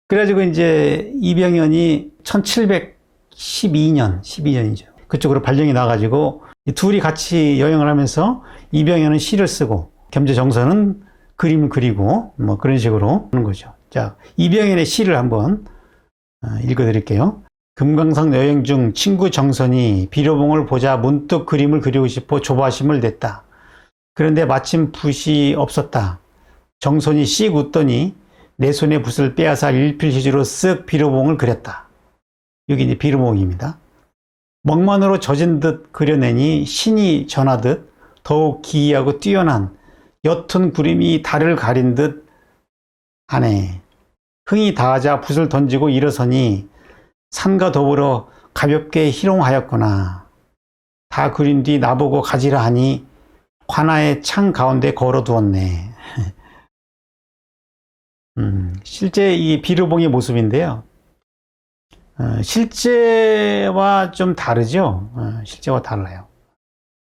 그래가지고 이제 이병현이 1712년이죠. 그쪽으로 발령이 나가지고 둘이 같이 여행을 하면서 이병현은 시를 쓰고 겸재정선은 그림을 그리고 뭐 그런 식으로 하는 거죠. 자, 이병현의 시를 한번 읽어드릴게요. 금강산 여행 중 친구 정선이 비료봉을 보자 문득 그림을 그리고 싶어 조바심을 냈다. 그런데 마침 붓이 없었다. 정선이 씩 웃더니 내 손에 붓을 빼앗아 일필시주로 쓱 비료봉을 그렸다. 여기 이제 비료봉입니다. 먹만으로 젖은 듯 그려내니 신이 전하듯 더욱 기이하고 뛰어난 옅은 구름이 달을 가린 듯 하네. 흥이 다하자 붓을 던지고 일어서니 산과 더불어 가볍게 희롱하였구나. 다 그린 뒤 나보고 가지라 하니 관아의 창 가운데 걸어두었네. 실제 이 비료봉의 모습인데요. 실제와 좀 다르죠. 실제와 달라요.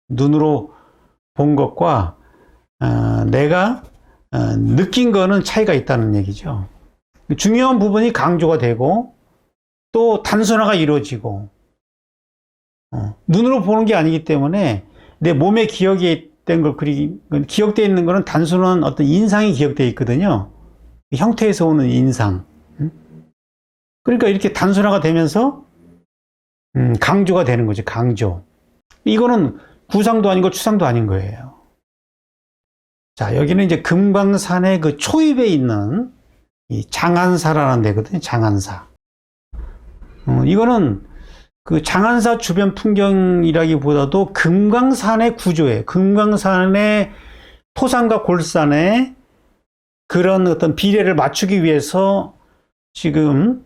눈으로 본 것과 내가 느낀 거는 차이가 있다는 얘기죠. 중요한 부분이 강조가 되고 또 단순화가 이루어지고 눈으로 보는 게 아니기 때문에 내 몸에 기억이 된 걸 기억되어 있는 거는 단순한 어떤 인상이 기억되어 있거든요. 형태에서 오는 인상. 그러니까 이렇게 단순화가 되면서 강조가 되는 거죠. 강조. 이거는 구상도 아니고 추상도 아닌 거예요. 자, 여기는 이제 금강산의 그 초입에 있는 이 장안사라는 데거든요. 장안사. 이거는 그 장안사 주변 풍경이라기보다도 금강산의 구조예요. 금강산의 토산과 골산의 그런 어떤 비례를 맞추기 위해서 지금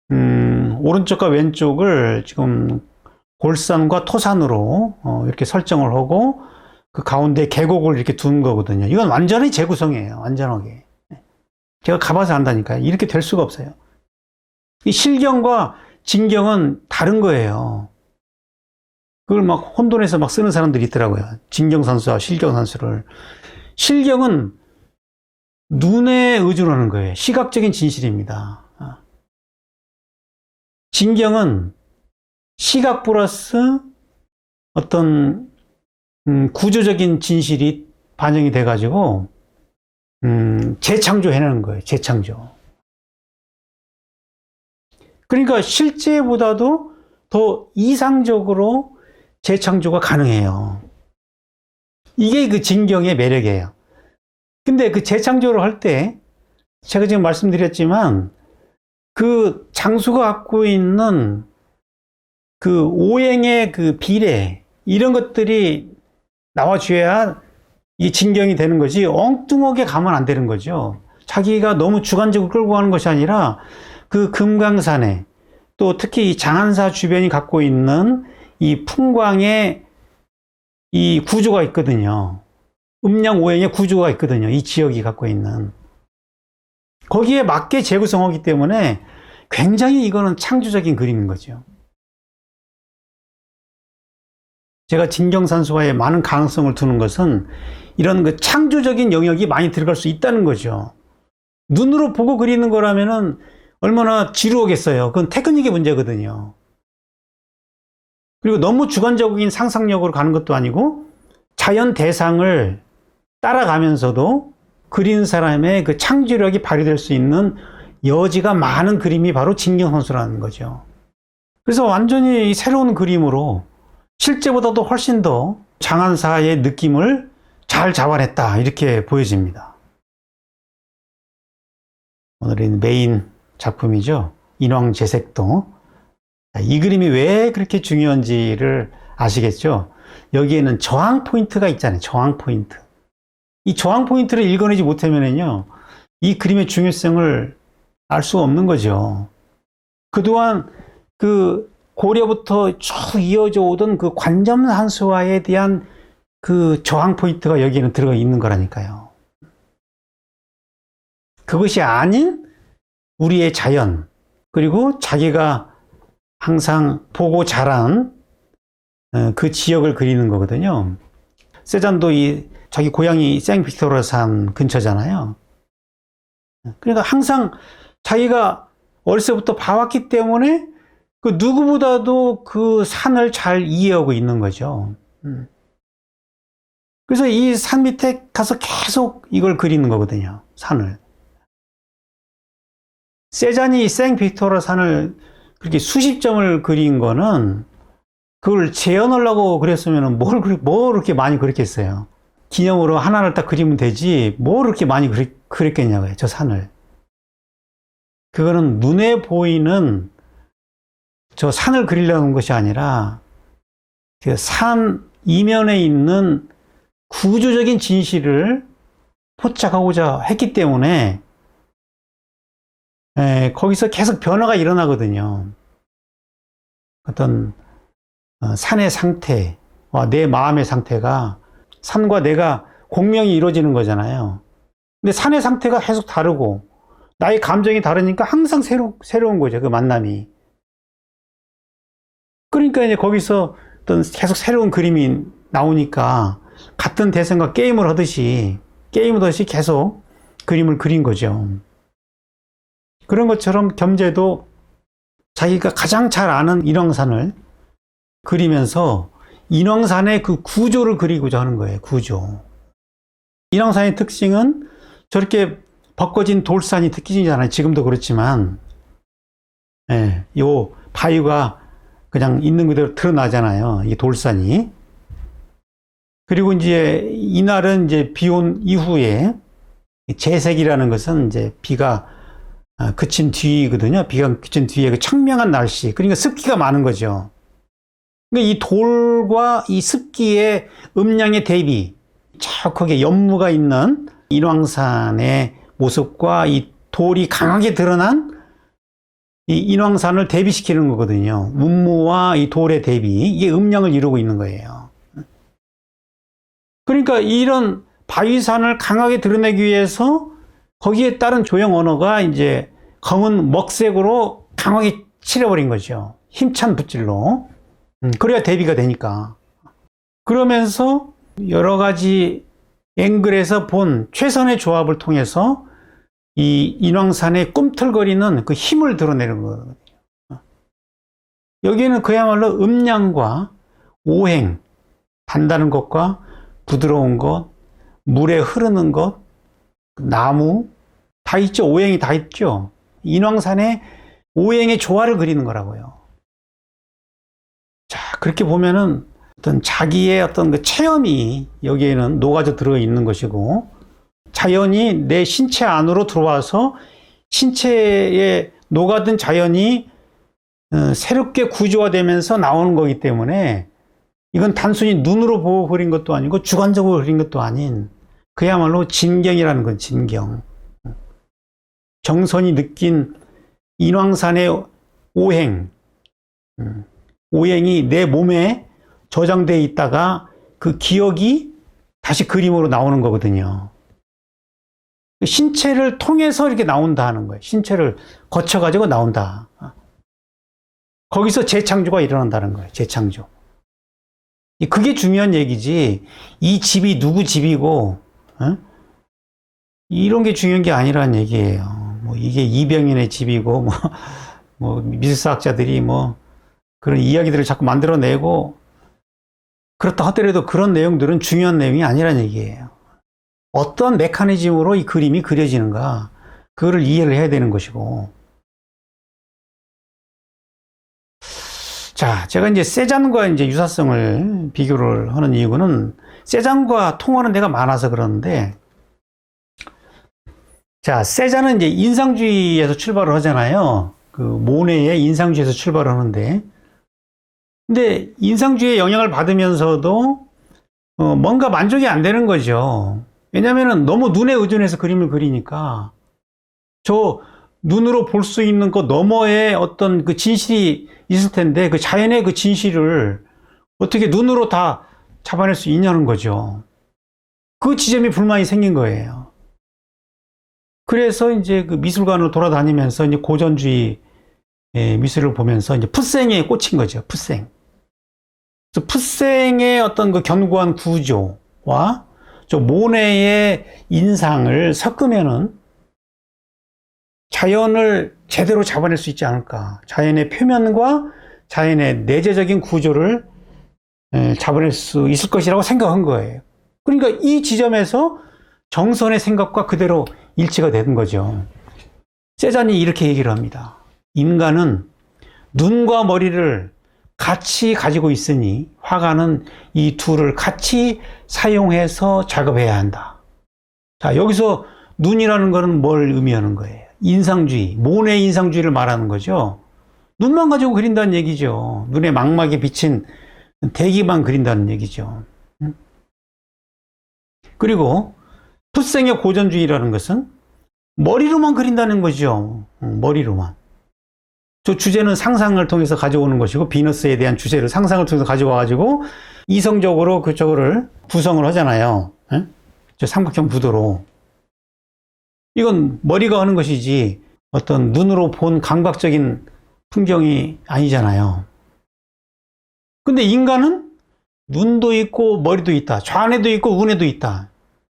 오른쪽과 왼쪽을 지금 골산과 토산으로 이렇게 설정을 하고 그 가운데 계곡을 이렇게 둔 거거든요. 이건 완전히 재구성이에요. 완전하게. 제가 가봐서 안다니까요. 이렇게 될 수가 없어요. 이 실경과 진경은 다른 거예요. 그걸 막 혼돈해서 막 쓰는 사람들이 있더라고요. 진경산수와 실경산수를. 실경은 눈에 의존하는 거예요. 시각적인 진실입니다. 진경은 시각 플러스 어떤 구조적인 진실이 반영이 돼가지고 재창조해내는 거예요. 재창조. 그러니까 실제보다도 더 이상적으로 재창조가 가능해요. 이게 그 진경의 매력이에요. 근데 그 재창조를 할 때 제가 지금 말씀드렸지만 그 장수가 갖고 있는 그 오행의 그 비례 이런 것들이 나와줘야 이 진경이 되는 거지 엉뚱하게 가면 안 되는 거죠. 자기가 너무 주관적으로 끌고 가는 것이 아니라 그 금강산에 또 특히 이 장안사 주변이 갖고 있는 이 풍광의 이 구조가 있거든요. 음양 오행의 구조가 있거든요. 이 지역이 갖고 있는 거기에 맞게 재구성하기 때문에 굉장히 이거는 창조적인 그림인 거죠. 제가 진경산수화에 많은 가능성을 두는 것은 이런 그 창조적인 영역이 많이 들어갈 수 있다는 거죠. 눈으로 보고 그리는 거라면은 얼마나 지루하겠어요. 그건 테크닉의 문제거든요. 그리고 너무 주관적인 상상력으로 가는 것도 아니고 자연 대상을 따라가면서도 그린 사람의 그 창조력이 발휘될 수 있는 여지가 많은 그림이 바로 진경산수라는 거죠. 그래서 완전히 새로운 그림으로 실제보다도 훨씬 더 장안사의 느낌을 잘 잡아냈다, 이렇게 보여집니다. 오늘은 메인 작품이죠. 인왕제색도. 이 그림이 왜 그렇게 중요한지를 아시겠죠? 여기에는 저항 포인트가 있잖아요. 저항 포인트. 이 저항 포인트를 읽어내지 못하면요, 이 그림의 중요성을 알 수가 없는 거죠. 그동안 그 고려부터 쭉 이어져 오던 그 관점산수화에 대한 그 저항 포인트가 여기에는 들어가 있는 거라니까요. 그것이 아닌 우리의 자연, 그리고 자기가 항상 보고 자란 그 지역을 그리는 거거든요. 세잔도 자기 고향이 생빅토르산 근처잖아요. 그러니까 항상 자기가 어렸을 때부터 봐왔기 때문에 그 누구보다도 그 산을 잘 이해하고 있는 거죠. 그래서 이 산 밑에 가서 계속 이걸 그리는 거거든요. 산을. 세잔이 생빅토르 산을 그렇게 수십 점을 그린 거는 그걸 재현하려고 그랬으면 뭘 그렇게 많이 그렸겠어요. 기념으로 하나를 딱 그리면 되지 뭘 그렇게 많이 그렸겠냐고요. 저 산을. 그거는 눈에 보이는 저 산을 그리려는 것이 아니라 그 산 이면에 있는 구조적인 진실을 포착하고자 했기 때문에 거기서 계속 변화가 일어나거든요. 어떤 산의 상태와 내 마음의 상태가 산과 내가 공명이 이루어지는 거잖아요. 근데 산의 상태가 계속 다르고 나의 감정이 다르니까 항상 새로운 거죠. 그 만남이. 그러니까 이제 거기서 어떤 계속 새로운 그림이 나오니까 같은 대상과 게임을 하듯이 계속 그림을 그린 거죠. 그런 것처럼 겸재도 자기가 가장 잘 아는 인왕산을 그리면서 인왕산의 그 구조를 그리고자 하는 거예요. 구조. 인왕산의 특징은 저렇게 벗겨진 돌산이 특징이잖아요. 지금도 그렇지만, 요 바위가 그냥 있는 그대로 드러나잖아요. 이 돌산이. 그리고 이제 이날은 이제 비 온 이후에 제색이라는 것은 이제 비가 그친 뒤거든요. 비가 그친 뒤에 그 청명한 날씨. 그러니까 습기가 많은 거죠. 그러니까 이 돌과 이 습기의 음량의 대비, 저 거기에 연무가 있는 인왕산의 모습과 이 돌이 강하게 드러난 이 인왕산을 대비시키는 거거든요. 운무와 이 돌의 대비, 이게 음량을 이루고 있는 거예요. 그러니까 이런 바위산을 강하게 드러내기 위해서 거기에 따른 조형 언어가 이제 검은 먹색으로 강하게 칠해버린 거죠. 힘찬 붓질로. 그래야 대비가 되니까. 그러면서 여러 가지 앵글에서 본 최선의 조합을 통해서 이 인왕산의 꿈틀거리는 그 힘을 드러내는 거거든요. 여기에는 그야말로 음량과 오행, 단단한 것과 부드러운 것, 물에 흐르는 것, 나무, 다 있죠. 오행이 다 있죠. 인왕산의 오행의 조화를 그리는 거라고요. 자, 그렇게 보면은 어떤 자기의 어떤 그 체험이 여기에는 녹아져 들어 있는 것이고, 자연이 내 신체 안으로 들어와서 신체에 녹아든 자연이 새롭게 구조화되면서 나오는 거기 때문에 이건 단순히 눈으로 보고 그린 것도 아니고 주관적으로 그린 것도 아닌 그야말로 진경이라는 건 진경. 정선이 느낀 인왕산의 오행, 오행이 내 몸에 저장되어 있다가 그 기억이 다시 그림으로 나오는 거거든요. 신체를 통해서 이렇게 나온다 하는 거예요. 신체를 거쳐가지고 나온다. 거기서 재창조가 일어난다는 거예요. 재창조. 그게 중요한 얘기지. 이 집이 누구 집이고, 이런 게 중요한 게 아니라는 얘기예요. 뭐 이게 이병인의 집이고, 뭐 미술사학자들이 뭐 그런 이야기들을 자꾸 만들어내고, 그렇다 하더라도 그런 내용들은 중요한 내용이 아니라는 얘기예요. 어떤 메커니즘으로 이 그림이 그려지는가, 그거를 이해를 해야 되는 것이고. 자, 제가 이제 세잔과 이제 유사성을 비교를 하는 이유는 세잔과 통하는 데가 많아서 그러는데, 자, 세잔은 이제 인상주의에서 출발을 하잖아요. 그 모네의 인상주의에서 출발을 하는데, 근데 인상주의의 영향을 받으면서도 뭔가 만족이 안 되는 거죠. 왜냐면은 너무 눈에 의존해서 그림을 그리니까 저 눈으로 볼 수 있는 것 너머에 어떤 그 진실이 있을 텐데 그 자연의 그 진실을 어떻게 눈으로 다 잡아낼 수 있냐는 거죠. 그 지점이 불만이 생긴 거예요. 그래서 이제 그 미술관을 돌아다니면서 이제 고전주의 미술을 보면서 이제 푸생에 꽂힌 거죠. 푸생. 그래서 푸생의 어떤 그 견고한 구조와 저 모네의 인상을 섞으면은 자연을 제대로 잡아낼 수 있지 않을까. 자연의 표면과 자연의 내재적인 구조를 잡아낼 수 있을 것이라고 생각한 거예요. 그러니까 이 지점에서 정선의 생각과 그대로 일치가 되는 거죠. 세잔이 이렇게 얘기를 합니다. 인간은 눈과 머리를 같이 가지고 있으니 화가는 이 둘을 같이 사용해서 작업해야 한다. 자, 여기서 눈이라는 것은 뭘 의미하는 거예요? 인상주의, 모네 인상주의를 말하는 거죠. 눈만 가지고 그린다는 얘기죠. 눈의 망막에 비친 대기만 그린다는 얘기죠. 그리고 푸생의 고전주의라는 것은 머리로만 그린다는 거죠. 머리로만. 저 주제는 상상을 통해서 가져오는 것이고, 비너스에 대한 주제를 상상을 통해서 가져와가지고 이성적으로 그쪽을 구성을 하잖아요. 저 삼각형 구도로. 이건 머리가 하는 것이지 어떤 눈으로 본 감각적인 풍경이 아니잖아요. 근데 인간은 눈도 있고 머리도 있다. 좌뇌도 있고 우뇌도 있다.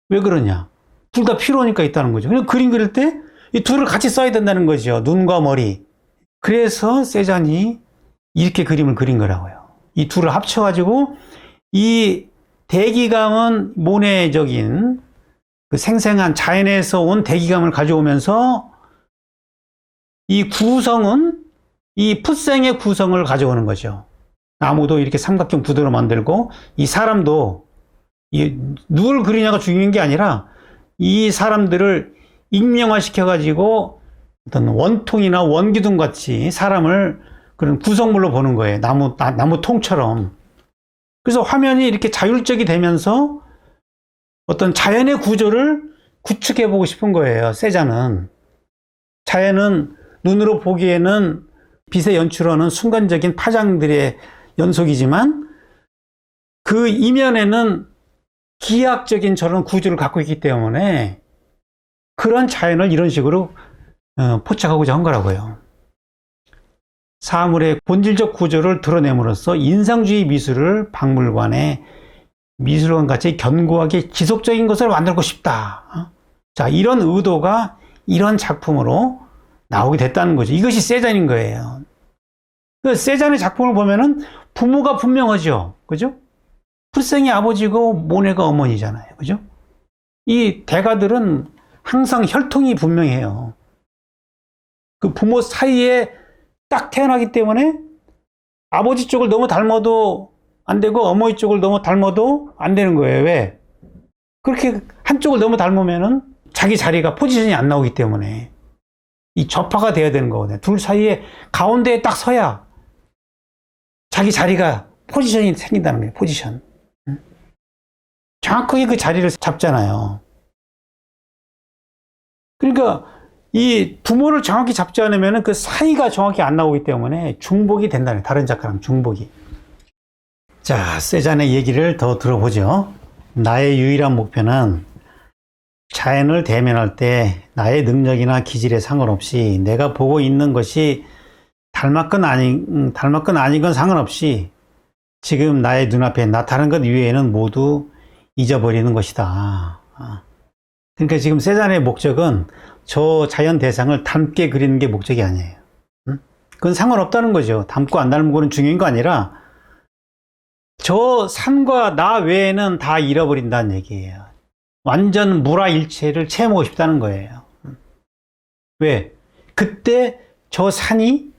왜 그러냐? 둘 다 필요하니까 있다는 거죠. 그냥 그림 그릴 때 이 둘을 같이 써야 된다는 거죠. 눈과 머리. 그래서 세잔이 이렇게 그림을 그린 거라고요. 이 둘을 합쳐가지고 이 대기감은 모네적인 그 생생한 자연에서 온 대기감을 가져오면서 이 구성은 이 푸생의 구성을 가져오는 거죠. 나무도 이렇게 삼각형 구도로 만들고 이 사람도 누굴 그리냐가 중요한 게 아니라 이 사람들을 익명화시켜가지고 어떤 원통이나 원기둥 같이 사람을 그런 구성물로 보는 거예요. 나무 통처럼. 그래서 화면이 이렇게 자율적이 되면서 어떤 자연의 구조를 구축해 보고 싶은 거예요. 세잔은. 자연은 눈으로 보기에는 빛의 연출하는 순간적인 파장들의 연속이지만 그 이면에는 기하학적인 저런 구조를 갖고 있기 때문에 그런 자연을 이런 식으로 포착하고자 한 거라고요. 사물의 본질적 구조를 드러냄으로써 인상주의 미술을 박물관에 미술관같이 견고하게 지속적인 것을 만들고 싶다. 자, 이런 의도가 이런 작품으로 나오게 됐다는 거죠. 이것이 세잔인 거예요. 그 세잔의 작품을 보면은 부모가 분명하죠. 그죠? 푸생이 아버지고 모네가 어머니잖아요. 그죠? 이 대가들은 항상 혈통이 분명해요. 그 부모 사이에 딱 태어나기 때문에 아버지 쪽을 너무 닮아도 안 되고 어머니 쪽을 너무 닮아도 안 되는 거예요. 왜? 그렇게 한쪽을 너무 닮으면은 자기 자리가 포지션이 안 나오기 때문에 이 접화가 돼야 되는 거거든요. 둘 사이에 가운데에 딱 서야 자기 자리가 포지션이 생긴다는 거예요. 포지션. 정확하게 그 자리를 잡잖아요. 그러니까 이 부모를 정확히 잡지 않으면 그 사이가 정확히 안 나오기 때문에 중복이 된다는 거예요. 다른 작가랑 중복이. 자, 세잔의 얘기를 더 들어보죠. 나의 유일한 목표는 자연을 대면할 때 나의 능력이나 기질에 상관없이 내가 보고 있는 것이 닮았건 아닌 건 상관없이 지금 나의 눈앞에 나타나는 것 이외에는 모두 잊어버리는 것이다. 그러니까 지금 세잔의 목적은 저 자연 대상을 닮게 그리는 게 목적이 아니에요. 그건 상관없다는 거죠. 닮고 안 닮은 거는 중요한 거 아니라 저 산과 나 외에는 다 잃어버린다는 얘기예요. 완전 무라일체를 체험하고 싶다는 거예요. 왜? 그때 저 산이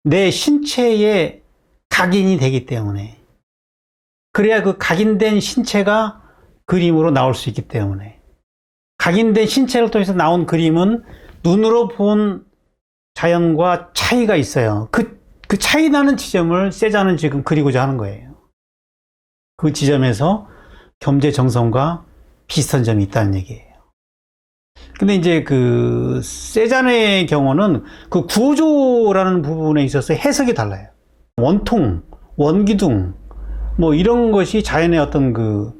내 신체의 각인이 되기 때문에, 그래야 그 각인된 신체가 그림으로 나올 수 있기 때문에, 각인된 신체를 통해서 나온 그림은 눈으로 본 자연과 차이가 있어요. 그 차이 나는 지점을 세잔은 지금 그리고자 하는 거예요. 그 지점에서 겸재정성과 비슷한 점이 있다는 얘기예요. 근데 이제 그 세잔의 경우는 그 구조라는 부분에 있어서 해석이 달라요. 원통, 원기둥, 뭐 이런 것이 자연의 어떤 그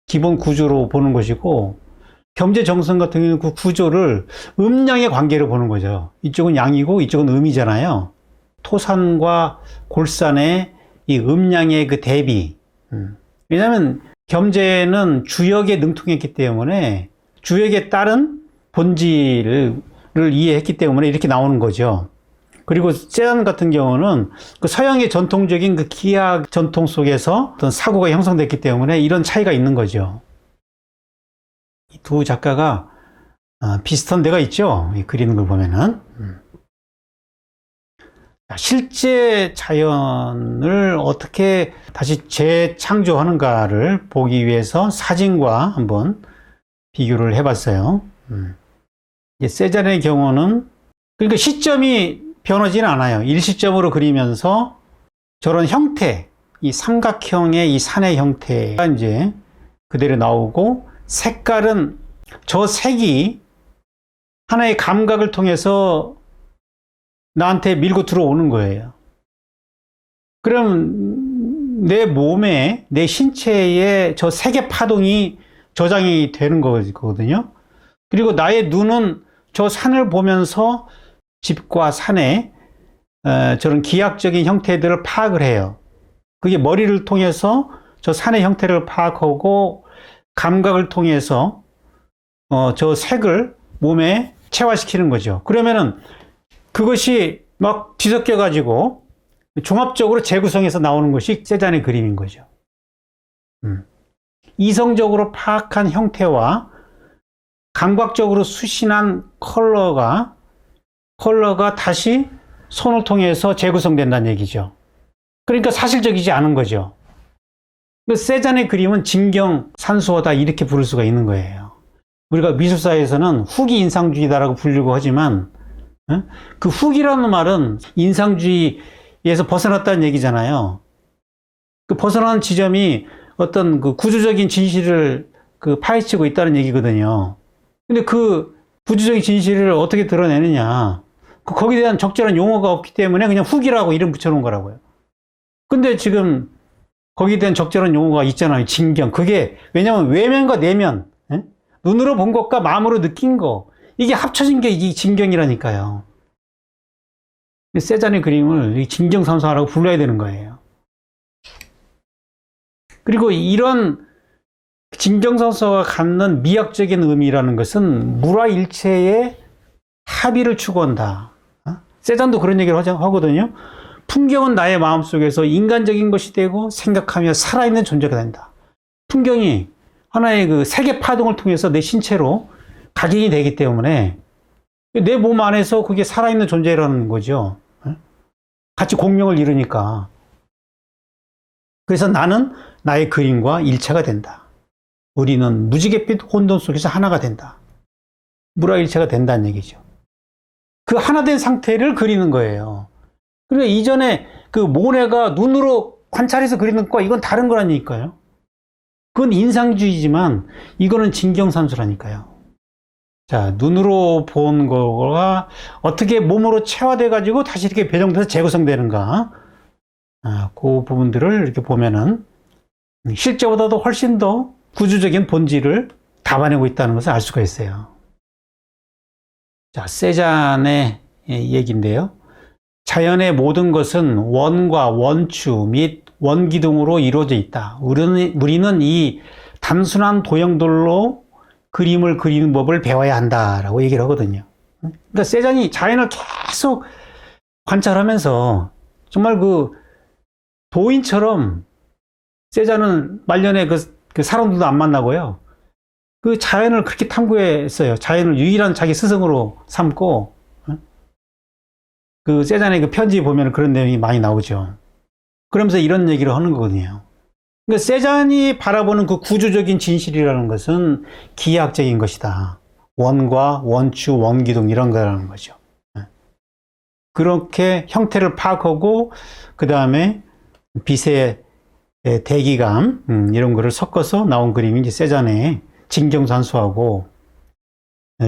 기본 구조로 보는 것이고, 겸재정성 같은 경우는 그 구조를 음양의 관계로 보는 거죠. 이쪽은 양이고 이쪽은 음이잖아요. 토산과 골산의 이 음양의 그 대비. 왜냐하면 겸재는 주역에 능통했기 때문에 주역에 따른 본질을 이해했기 때문에 이렇게 나오는 거죠. 그리고 세잔 같은 경우는 그 서양의 전통적인 그 기하 전통 속에서 어떤 사고가 형성됐기 때문에 이런 차이가 있는 거죠. 이 두 작가가 비슷한 데가 있죠. 그리는 걸 보면은. 실제 자연을 어떻게 다시 재창조하는가를 보기 위해서 사진과 한번 비교를 해봤어요. 세잔의 경우는, 그러니까 시점이 변하지는 않아요. 일시점으로 그리면서 저런 형태, 이 삼각형의 이 산의 형태가 이제 그대로 나오고, 색깔은 저 색이 하나의 감각을 통해서 나한테 밀고 들어오는 거예요. 그럼 내 몸에, 내 신체에 저 색의 파동이 저장이 되는 거거든요. 그리고 나의 눈은 저 산을 보면서 집과 산의 저런 기하학적인 형태들을 파악을 해요. 그게 머리를 통해서 저 산의 형태를 파악하고, 감각을 통해서 저 색을 몸에 체화시키는 거죠. 그러면은 그것이 막 뒤섞여 가지고 종합적으로 재구성해서 나오는 것이 세잔의 그림인 거죠. 이성적으로 파악한 형태와 감각적으로 수신한 컬러가 다시 손을 통해서 재구성된다는 얘기죠. 그러니까 사실적이지 않은 거죠. 세잔의 그림은 진경산수어다 이렇게 부를 수가 있는 거예요. 우리가 미술사에서는 후기 인상주의다라고 부르려고 하지만, 그 후기라는 말은 인상주의에서 벗어났다는 얘기잖아요. 그 벗어난 지점이 어떤 그 구조적인 진실을 그 파헤치고 있다는 얘기거든요. 근데 그 구조적인 진실을 어떻게 드러내느냐. 거기에 대한 적절한 용어가 없기 때문에 그냥 후기라고 이름 붙여놓은 거라고요. 근데 지금 거기에 대한 적절한 용어가 있잖아요. 진경. 그게 왜냐면 외면과 내면, 눈으로 본 것과 마음으로 느낀 거, 이게 합쳐진 게 이 진경이라니까요. 세잔의 그림을 진경산수라고 불러야 되는 거예요. 그리고 이런 진경산수가 갖는 미학적인 의미라는 것은 무라일체의 합의를 추구한다. 세잔도 그런 얘기를 하거든요. 풍경은 나의 마음속에서 인간적인 것이 되고 생각하며 살아있는 존재가 된다. 풍경이 하나의 그 색의 파동을 통해서 내 신체로 각인이 되기 때문에 내 몸 안에서 그게 살아있는 존재라는 거죠. 같이 공명을 이루니까. 그래서 나는 나의 그림과 일체가 된다. 우리는 무지갯빛 혼돈 속에서 하나가 된다. 무라일체가 된다는 얘기죠. 그 하나된 상태를 그리는 거예요. 그러니까 이전에 그 모네가 눈으로 관찰해서 그리는 것과 이건 다른 거라니까요. 그건 인상주의지만 이거는 진경산수라니까요. 자, 눈으로 본 거가 어떻게 몸으로 체화돼 가지고 다시 이렇게 배정돼서 재구성되는가. 그 부분들을 이렇게 보면은 실제보다도 훨씬 더 구조적인 본질을 담아내고 있다는 것을 알 수가 있어요. 자, 세잔의 얘기인데요. 자연의 모든 것은 원과 원추 및 원기둥으로 이루어져 있다. 우리는 이 단순한 도형들로 그림을 그리는 법을 배워야 한다라고 얘기를 하거든요. 그러니까 세잔이 자연을 계속 관찰하면서 정말 그 도인처럼 세잔은 말년에 그 사람들도 안 만나고요. 그 자연을 그렇게 탐구했어요. 자연을 유일한 자기 스승으로 삼고, 그 세잔의 그 편지 보면 그런 내용이 많이 나오죠. 그러면서 이런 얘기를 하는 거거든요. 그러니까 세잔이 바라보는 그 구조적인 진실이라는 것은 기하학적인 것이다. 원과 원추, 원기둥 이런 거라는 거죠. 그렇게 형태를 파악하고 그 다음에 빛의 대기감 이런 거를 섞어서 나온 그림이 이제 세잔의 진경산수하고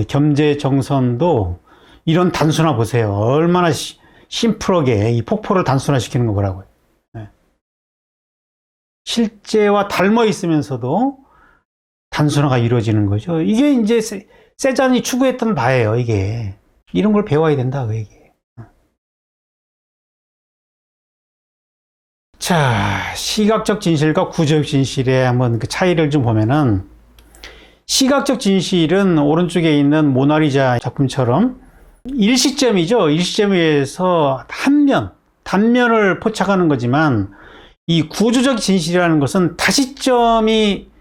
겸재정선도 이런 단순화 보세요. 얼마나 심플하게 이 폭포를 단순화시키는 거 보라고요. 실제와 닮아 있으면서도 단순화가 이루어지는 거죠. 이게 이제 세잔이 추구했던 바예요. 이게 이런 걸 배워야 된다 그 얘기예요. 자, 시각적 진실과 구조적 진실의 한번 그 차이를 좀 보면은, 시각적 진실은 오른쪽에 있는 모나리자 작품처럼 일시점이죠. 일시점에 의해서 단면을 포착하는 거지만, 이 구조적 진실이라는 것은 다시점이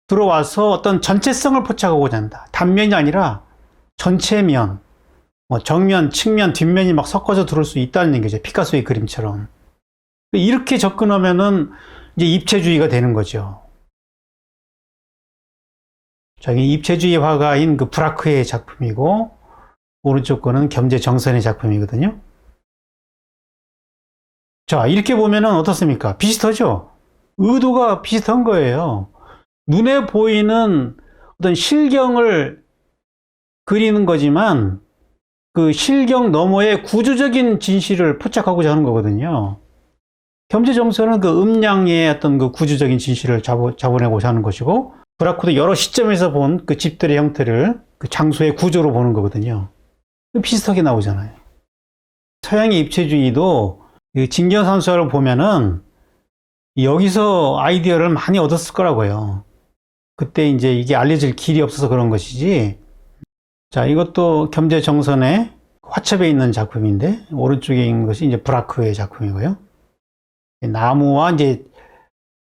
들어와서 어떤 전체성을 포착하고자 한다. 단면이 아니라 전체 면, 정면, 측면, 뒷면이 막 섞어서 들어올 수 있다는 얘기죠. 피카소의 그림처럼. 이렇게 접근하면은 이제 입체주의가 되는 거죠. 저기 입체주의 화가인 그 브라크의 작품이고, 오른쪽 거는 겸재정선의 작품이거든요. 자, 이렇게 보면은 어떻습니까? 비슷하죠? 의도가 비슷한 거예요. 눈에 보이는 어떤 실경을 그리는 거지만, 그 실경 너머의 구조적인 진실을 포착하고자 하는 거거든요. 겸재정선은 그 음양의 어떤 그 구조적인 진실을 잡아내고자 하는 것이고, 브라크도 여러 시점에서 본 그 집들의 형태를 그 장소의 구조로 보는 거거든요. 비슷하게 나오잖아요. 서양의 입체주의도 그 진경산수화를 보면은 여기서 아이디어를 많이 얻었을 거라고요. 그때 이제 이게 알려질 길이 없어서 그런 것이지. 자, 이것도 겸재정선의 화첩에 있는 작품인데, 오른쪽에 있는 것이 이제 브라크의 작품이고요. 나무와 이제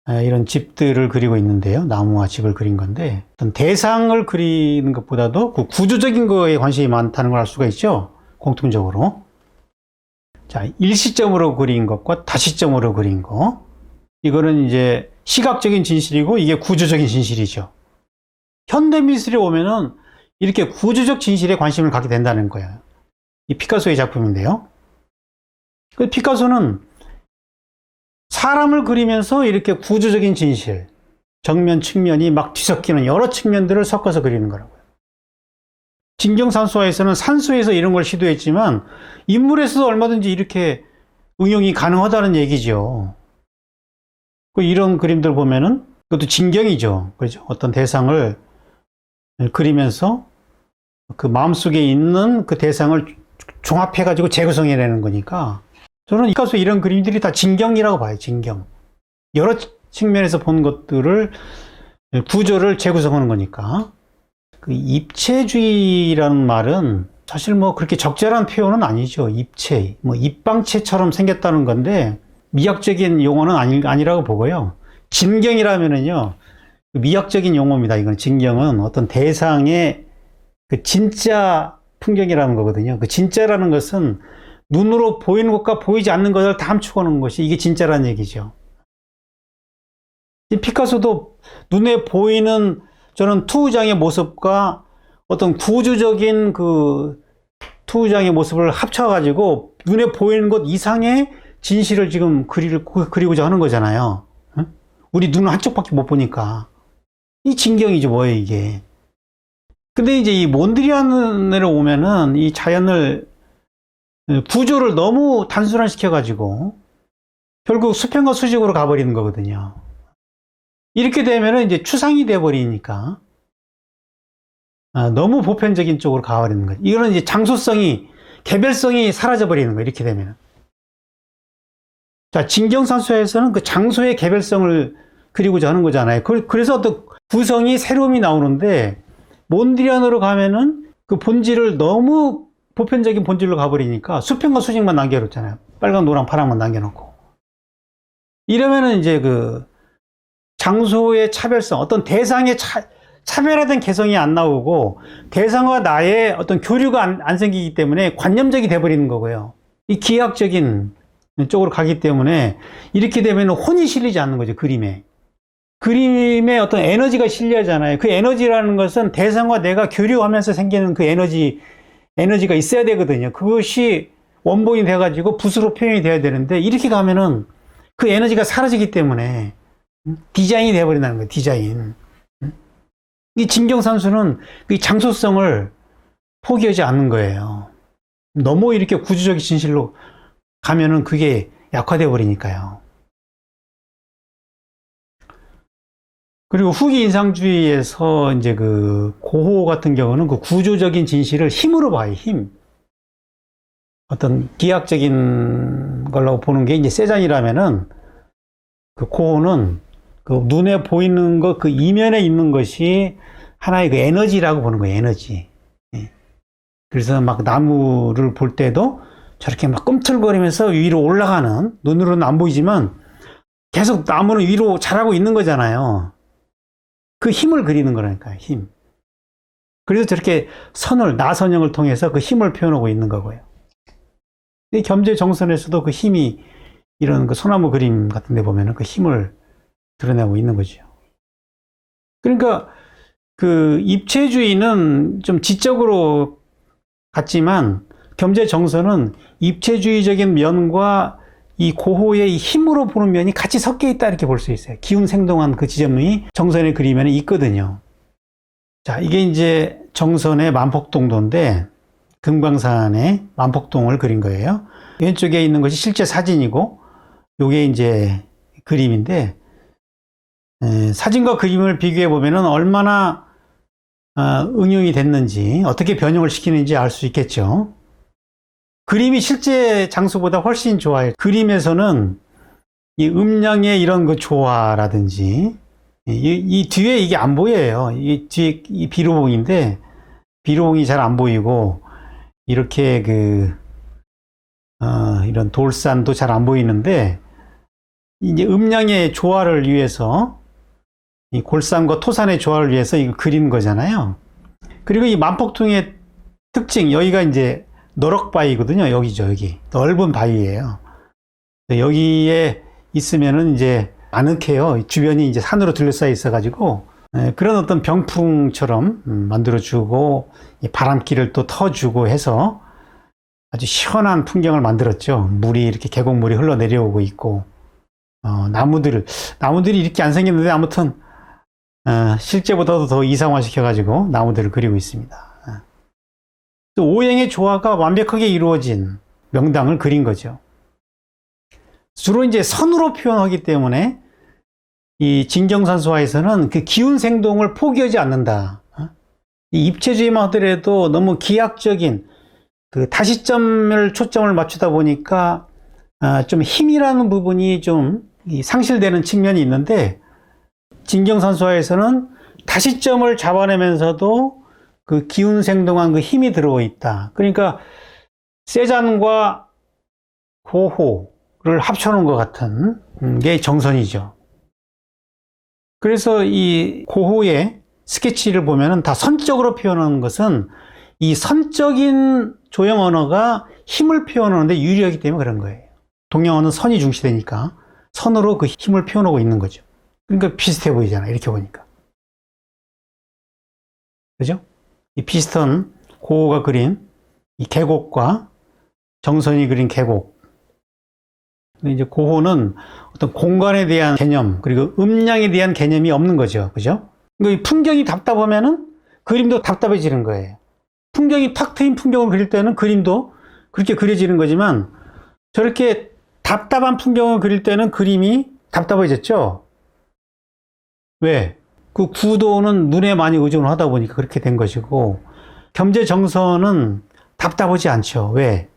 이런 집들을 그리고 있는데요. 나무와 집을 그린 건데, 어떤 대상을 그리는 것보다도 그 구조적인 거에 관심이 많다는 걸 알 수가 있죠. 공통적으로. 자, 일시점으로 그린 것과 다시점으로 그린 거. 이거는 이제 시각적인 진실이고, 이게 구조적인 진실이죠. 현대미술에 오면은 이렇게 구조적 진실에 관심을 갖게 된다는 거예요. 이 피카소의 작품인데요. 그 피카소는 사람을 그리면서 이렇게 구조적인 진실, 정면, 측면이 막 뒤섞이는 여러 측면들을 섞어서 그리는 거라고요. 진경산수화에서는 산수에서 이런 걸 시도했지만 인물에서도 얼마든지 이렇게 응용이 가능하다는 얘기죠. 이런 그림들 보면은 그것도 진경이죠. 그렇죠? 어떤 대상을 그리면서 그 마음속에 있는 그 대상을 종합해가지고 재구성해내는 거니까, 저는 피카소 이런 그림들이 다 진경이라고 봐요. 진경. 여러 측면에서 본 것들을 구조를 재구성하는 거니까. 그 입체주의라는 말은 사실 뭐 그렇게 적절한 표현은 아니죠. 입체, 뭐 입방체처럼 생겼다는 건데 미학적인 용어는 아니라고 보고요. 진경이라면은요, 미학적인 용어입니다. 이건 진경은 어떤 대상의 그 진짜 풍경이라는 거거든요. 그 진짜라는 것은 눈으로 보이는 것과 보이지 않는 것을 다 함축하는 것이 이게 진짜라는 얘기죠. 이 피카소도 눈에 보이는 저는 투우장의 모습과 어떤 구조적인 그 투우장의 모습을 합쳐가지고 눈에 보이는 것 이상의 진실을 지금 그리고자 하는 거잖아요. 우리 눈은 한쪽밖에 못 보니까. 이 진경이죠, 뭐예요, 이게. 근데 이제 이 몬드리안에 오면은 이 자연을 구조를 너무 단순화시켜가지고 결국 수평과 수직으로 가버리는 거거든요. 이렇게 되면은 이제 추상이 돼버리니까 너무 보편적인 쪽으로 가버리는 거죠. 이거는 이제 장소성이, 개별성이 사라져버리는 거예요. 이렇게 되면. 자, 진경산수에서는 그 장소의 개별성을 그리고자 하는 거잖아요. 그래서 어떤 구성이 새로움이 나오는데, 몬드리안으로 가면은 그 본질을 너무 보편적인 본질로 가버리니까 수평과 수직만 남겨놓잖아요. 빨강, 노랑, 파랑만 남겨놓고. 이러면은 이제 그 장소의 차별성, 어떤 대상의 차별화된 개성이 안 나오고 대상과 나의 어떤 교류가 안 생기기 때문에 관념적이 돼버리는 거고요. 이 기하학적인 쪽으로 가기 때문에 이렇게 되면 혼이 실리지 않는 거죠, 그림에. 그림에 어떤 에너지가 실려잖아요. 그 에너지라는 것은 대상과 내가 교류하면서 생기는 그 에너지가 있어야 되거든요. 그것이 원본이 돼가지고 붓으로 표현이 돼야 되는데, 이렇게 가면은 그 에너지가 사라지기 때문에 디자인이 돼버린다는 거예요, 디자인. 이 진경산수는 그 장소성을 포기하지 않는 거예요. 너무 이렇게 구조적인 진실로 가면은 그게 약화되어 버리니까요. 그리고 후기 인상주의에서 이제 그 고호 같은 경우는 그 구조적인 진실을 힘으로 봐요, 힘. 어떤 기하학적인 걸로 보는 게 이제 세잔이라면은 그 고호는 그 눈에 보이는 것, 그 이면에 있는 것이 하나의 그 에너지라고 보는 거예요, 에너지. 그래서 막 나무를 볼 때도 저렇게 막 꿈틀거리면서 위로 올라가는, 눈으로는 안 보이지만 계속 나무는 위로 자라고 있는 거잖아요. 그 힘을 그리는 거라니까요, 힘. 그래서 저렇게 나선형을 통해서 그 힘을 표현하고 있는 거고요. 이 겸재 정선에서도 그 힘이 이런 그 소나무 그림 같은 데 보면은 그 힘을 드러내고 있는 거죠. 그러니까 그 입체주의는 좀 지적으로 같지만 겸재 정선은 입체주의적인 면과 이 고호의 힘으로 보는 면이 같이 섞여 있다, 이렇게 볼 수 있어요. 기운 생동한 그 지점이 정선의 그림에는 있거든요. 자, 이게 이제 정선의 만폭동도인데 금강산의 만폭동을 그린 거예요. 왼쪽에 있는 것이 실제 사진이고 요게 이제 그림인데, 사진과 그림을 비교해 보면은 얼마나 응용이 됐는지, 어떻게 변형을 시키는지 알 수 있겠죠. 그림이 실제 장소보다 훨씬 좋아요. 그림에서는 이 음량의 이런 그 조화라든지, 이 뒤에 이게 안 보여요. 이 뒤에 이 비로봉인데, 비로봉이 잘 안 보이고, 이렇게 이런 돌산도 잘 안 보이는데, 이제 음량의 조화를 위해서, 이 골산과 토산의 조화를 위해서 이거 그린 거잖아요. 그리고 이 만폭통의 특징, 여기가 이제 너럭바위거든요. 여기죠, 여기. 넓은 바위예요. 여기에 있으면은 이제 아늑해요. 주변이 이제 산으로 둘러싸여 있어가지고, 그런 어떤 병풍처럼 만들어주고, 바람길을 또 터주고 해서 아주 시원한 풍경을 만들었죠. 물이 이렇게 계곡물이 흘러내려오고 있고, 나무들이 이렇게 안 생겼는데 아무튼, 실제보다도 더 이상화 시켜가지고 나무들을 그리고 있습니다. 오행의 조화가 완벽하게 이루어진 명당을 그린 거죠. 주로 이제 선으로 표현하기 때문에 이 진경산수화에서는 그 기운 생동을 포기하지 않는다. 이 입체주의만 하더라도 너무 기하학적인 그 다시점을 초점을 맞추다 보니까 좀 힘이라는 부분이 좀 상실되는 측면이 있는데, 진경산수화에서는 다시점을 잡아내면서도 그 기운 생동한 그 힘이 들어가 있다. 그러니까 세잔과 고호를 합쳐놓은 것 같은 게 정선이죠. 그래서 이 고호의 스케치를 보면은 다 선적으로 표현하는 것은 이 선적인 조형 언어가 힘을 표현하는데 유리하기 때문에 그런 거예요. 동양어는 선이 중시되니까 선으로 그 힘을 표현하고 있는 거죠. 그러니까 비슷해 보이잖아요, 이렇게 보니까. 그죠? 이 비슷한 고호가 그린 이 계곡과 정선이 그린 계곡. 근데 이제 고호는 어떤 공간에 대한 개념, 그리고 음량에 대한 개념이 없는 거죠. 그죠? 그러니까 이 풍경이 답답하면은 그림도 답답해지는 거예요. 풍경이 탁 트인 풍경을 그릴 때는 그림도 그렇게 그려지는 거지만, 저렇게 답답한 풍경을 그릴 때는 그림이 답답해졌죠? 왜? 그 구도는 눈에 많이 의존을 하다 보니까 그렇게 된 것이고, 겸재정선은 답답하지 않죠. 왜?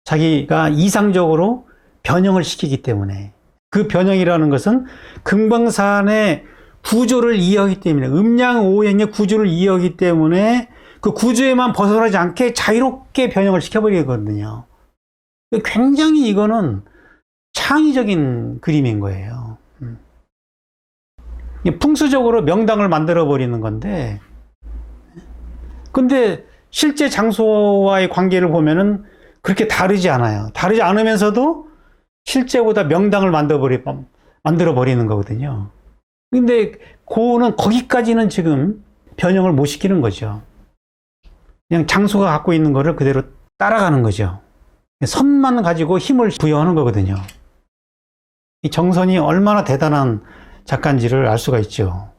자기가 이상적으로 변형을 시키기 때문에. 그 변형이라는 것은 금강산의 구조를 이해하기 때문에, 음양오행의 구조를 이해하기 때문에 그 구조에만 벗어나지 않게 자유롭게 변형을 시켜버리거든요. 굉장히 이거는 창의적인 그림인 거예요. 풍수적으로 명당을 만들어 버리는 건데, 근데 실제 장소와의 관계를 보면은 그렇게 다르지 않아요. 다르지 않으면서도 실제보다 명당을 만들어 버리는 거거든요. 근데 그거는 거기까지는 지금 변형을 못 시키는 거죠. 그냥 장소가 갖고 있는 거를 그대로 따라가는 거죠. 선만 가지고 힘을 부여하는 거거든요. 이 정선이 얼마나 대단한 작가인지를 알 수가 있죠.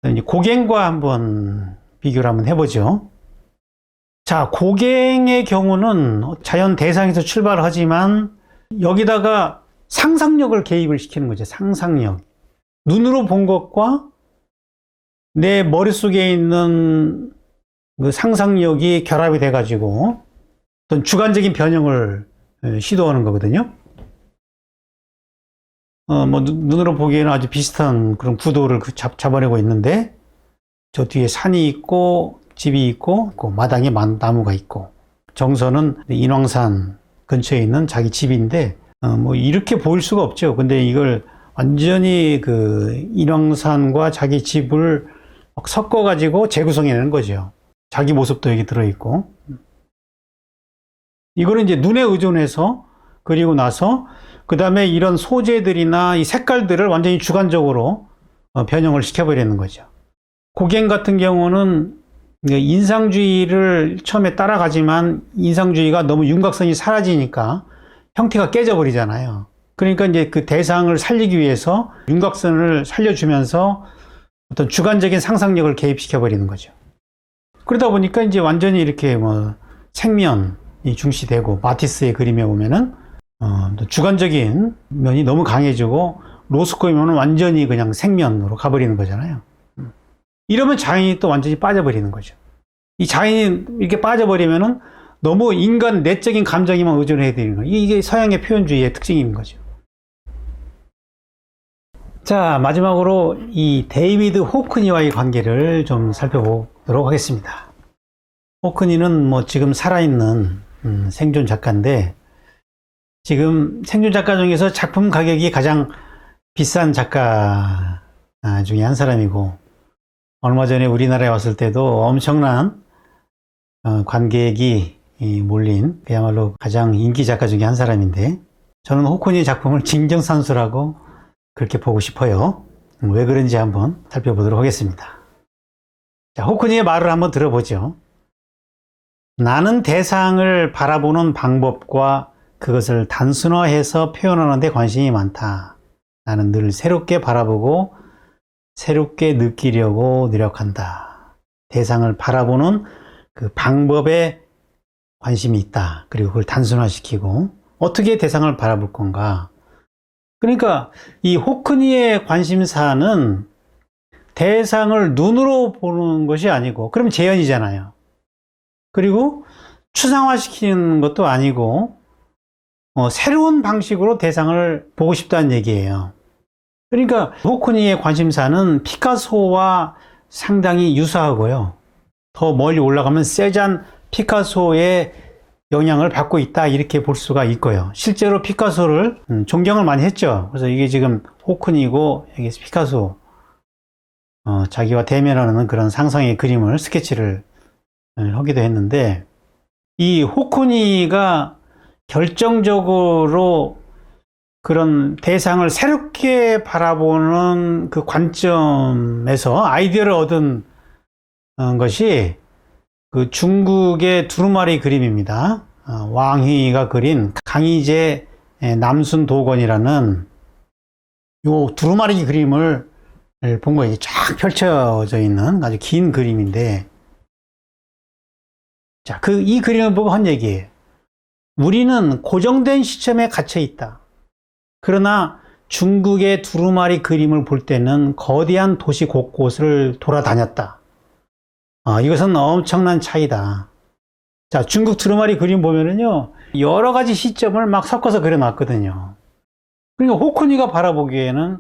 이제 고갱과 한번 비교를 한번 해보죠. 자, 고갱의 경우는 자연 대상에서 출발을 하지만 여기다가 상상력을 개입을 시키는 거죠. 상상력. 눈으로 본 것과 내 머릿속에 있는 그 상상력이 결합이 돼가지고 어떤 주관적인 변형을 시도하는 거거든요. 눈으로 보기에는 아주 비슷한 그런 구도를 잡아내고 있는데, 저 뒤에 산이 있고, 집이 있고, 그 마당에 나무가 있고, 정선은 인왕산 근처에 있는 자기 집인데, 이렇게 보일 수가 없죠. 근데 이걸 완전히 그 인왕산과 자기 집을 막 섞어가지고 재구성해내는 거죠. 자기 모습도 여기 들어있고. 이거는 이제 눈에 의존해서 그리고 나서 그 다음에 이런 소재들이나 이 색깔들을 완전히 주관적으로 변형을 시켜버리는 거죠. 고갱 같은 경우는 인상주의를 처음에 따라가지만 인상주의가 너무 윤곽선이 사라지니까 형태가 깨져버리잖아요. 그러니까 이제 그 대상을 살리기 위해서 윤곽선을 살려주면서 어떤 주관적인 상상력을 개입시켜버리는 거죠. 그러다 보니까 이제 완전히 이렇게 생면이 중시되고, 마티스의 그림에 보면은 주관적인 면이 너무 강해지고, 로스코이면은 완전히 그냥 생면으로 가버리는 거잖아요. 이러면 자연이 또 완전히 빠져버리는 거죠. 이 자연이 이렇게 빠져버리면은 너무 인간 내적인 감정에만 의존해야 되는 거예요. 이게 서양의 표현주의의 특징인 거죠. 자, 마지막으로 이 데이비드 호크니와의 관계를 좀 살펴보도록 하겠습니다. 호크니는 지금 살아있는 생존 작가인데, 지금 생존 작가 중에서 작품 가격이 가장 비싼 작가 중에 한 사람이고, 얼마 전에 우리나라에 왔을 때도 엄청난 관객이 몰린 그야말로 가장 인기 작가 중에 한 사람인데, 저는 호크니의 작품을 진정산수라고 그렇게 보고 싶어요. 왜 그런지 한번 살펴보도록 하겠습니다. 자, 호크니의 말을 한번 들어보죠. 나는 대상을 바라보는 방법과 그것을 단순화해서 표현하는 데 관심이 많다. 나는 늘 새롭게 바라보고 새롭게 느끼려고 노력한다. 대상을 바라보는 그 방법에 관심이 있다. 그리고 그걸 단순화시키고 어떻게 대상을 바라볼 건가. 그러니까 이 호크니의 관심사는 대상을 눈으로 보는 것이 아니고, 그러면 재현이잖아요. 그리고 추상화시키는 것도 아니고 새로운 방식으로 대상을 보고 싶다는 얘기예요. 그러니까 호크니의 관심사는 피카소와 상당히 유사하고요. 더 멀리 올라가면 세잔, 피카소의 영향을 받고 있다, 이렇게 볼 수가 있고요. 실제로 피카소를 존경을 많이 했죠. 그래서 이게 지금 호크니고 여기 피카소, 자기와 대면하는 그런 상상의 그림을, 스케치를 하기도 했는데, 이 호크니가 결정적으로 그런 대상을 새롭게 바라보는 그 관점에서 아이디어를 얻은 것이 그 중국의 두루마리 그림입니다. 왕휘가 그린 강희제 남순도건이라는 요 두루마리 그림을 본 거예요. 쫙 펼쳐져 있는 아주 긴 그림인데, 자, 이 그림을 보고 한 얘기예요. 우리는 고정된 시점에 갇혀 있다. 그러나 중국의 두루마리 그림을 볼 때는 거대한 도시 곳곳을 돌아다녔다. 이것은 엄청난 차이다. 자, 중국 두루마리 그림 보면은요, 여러 가지 시점을 막 섞어서 그려놨거든요. 그러니까 호크니가 바라보기에는,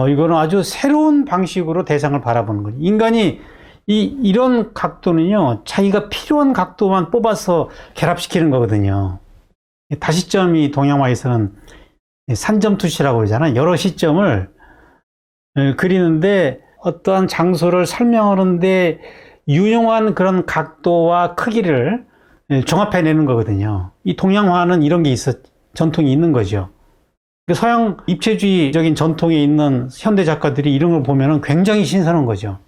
이거는 아주 새로운 방식으로 대상을 바라보는 거죠. 인간이 이런 각도는요, 자기가 필요한 각도만 뽑아서 결합시키는 거거든요. 다시점이 동양화에서는 산점투시라고 그러잖아요. 여러 시점을 그리는데 어떠한 장소를 설명하는데 유용한 그런 각도와 크기를 종합해내는 거거든요. 이 동양화는 이런 게 전통이 있는 거죠. 서양 입체주의적인 전통에 있는 현대 작가들이 이런 걸 보면 굉장히 신선한 거죠.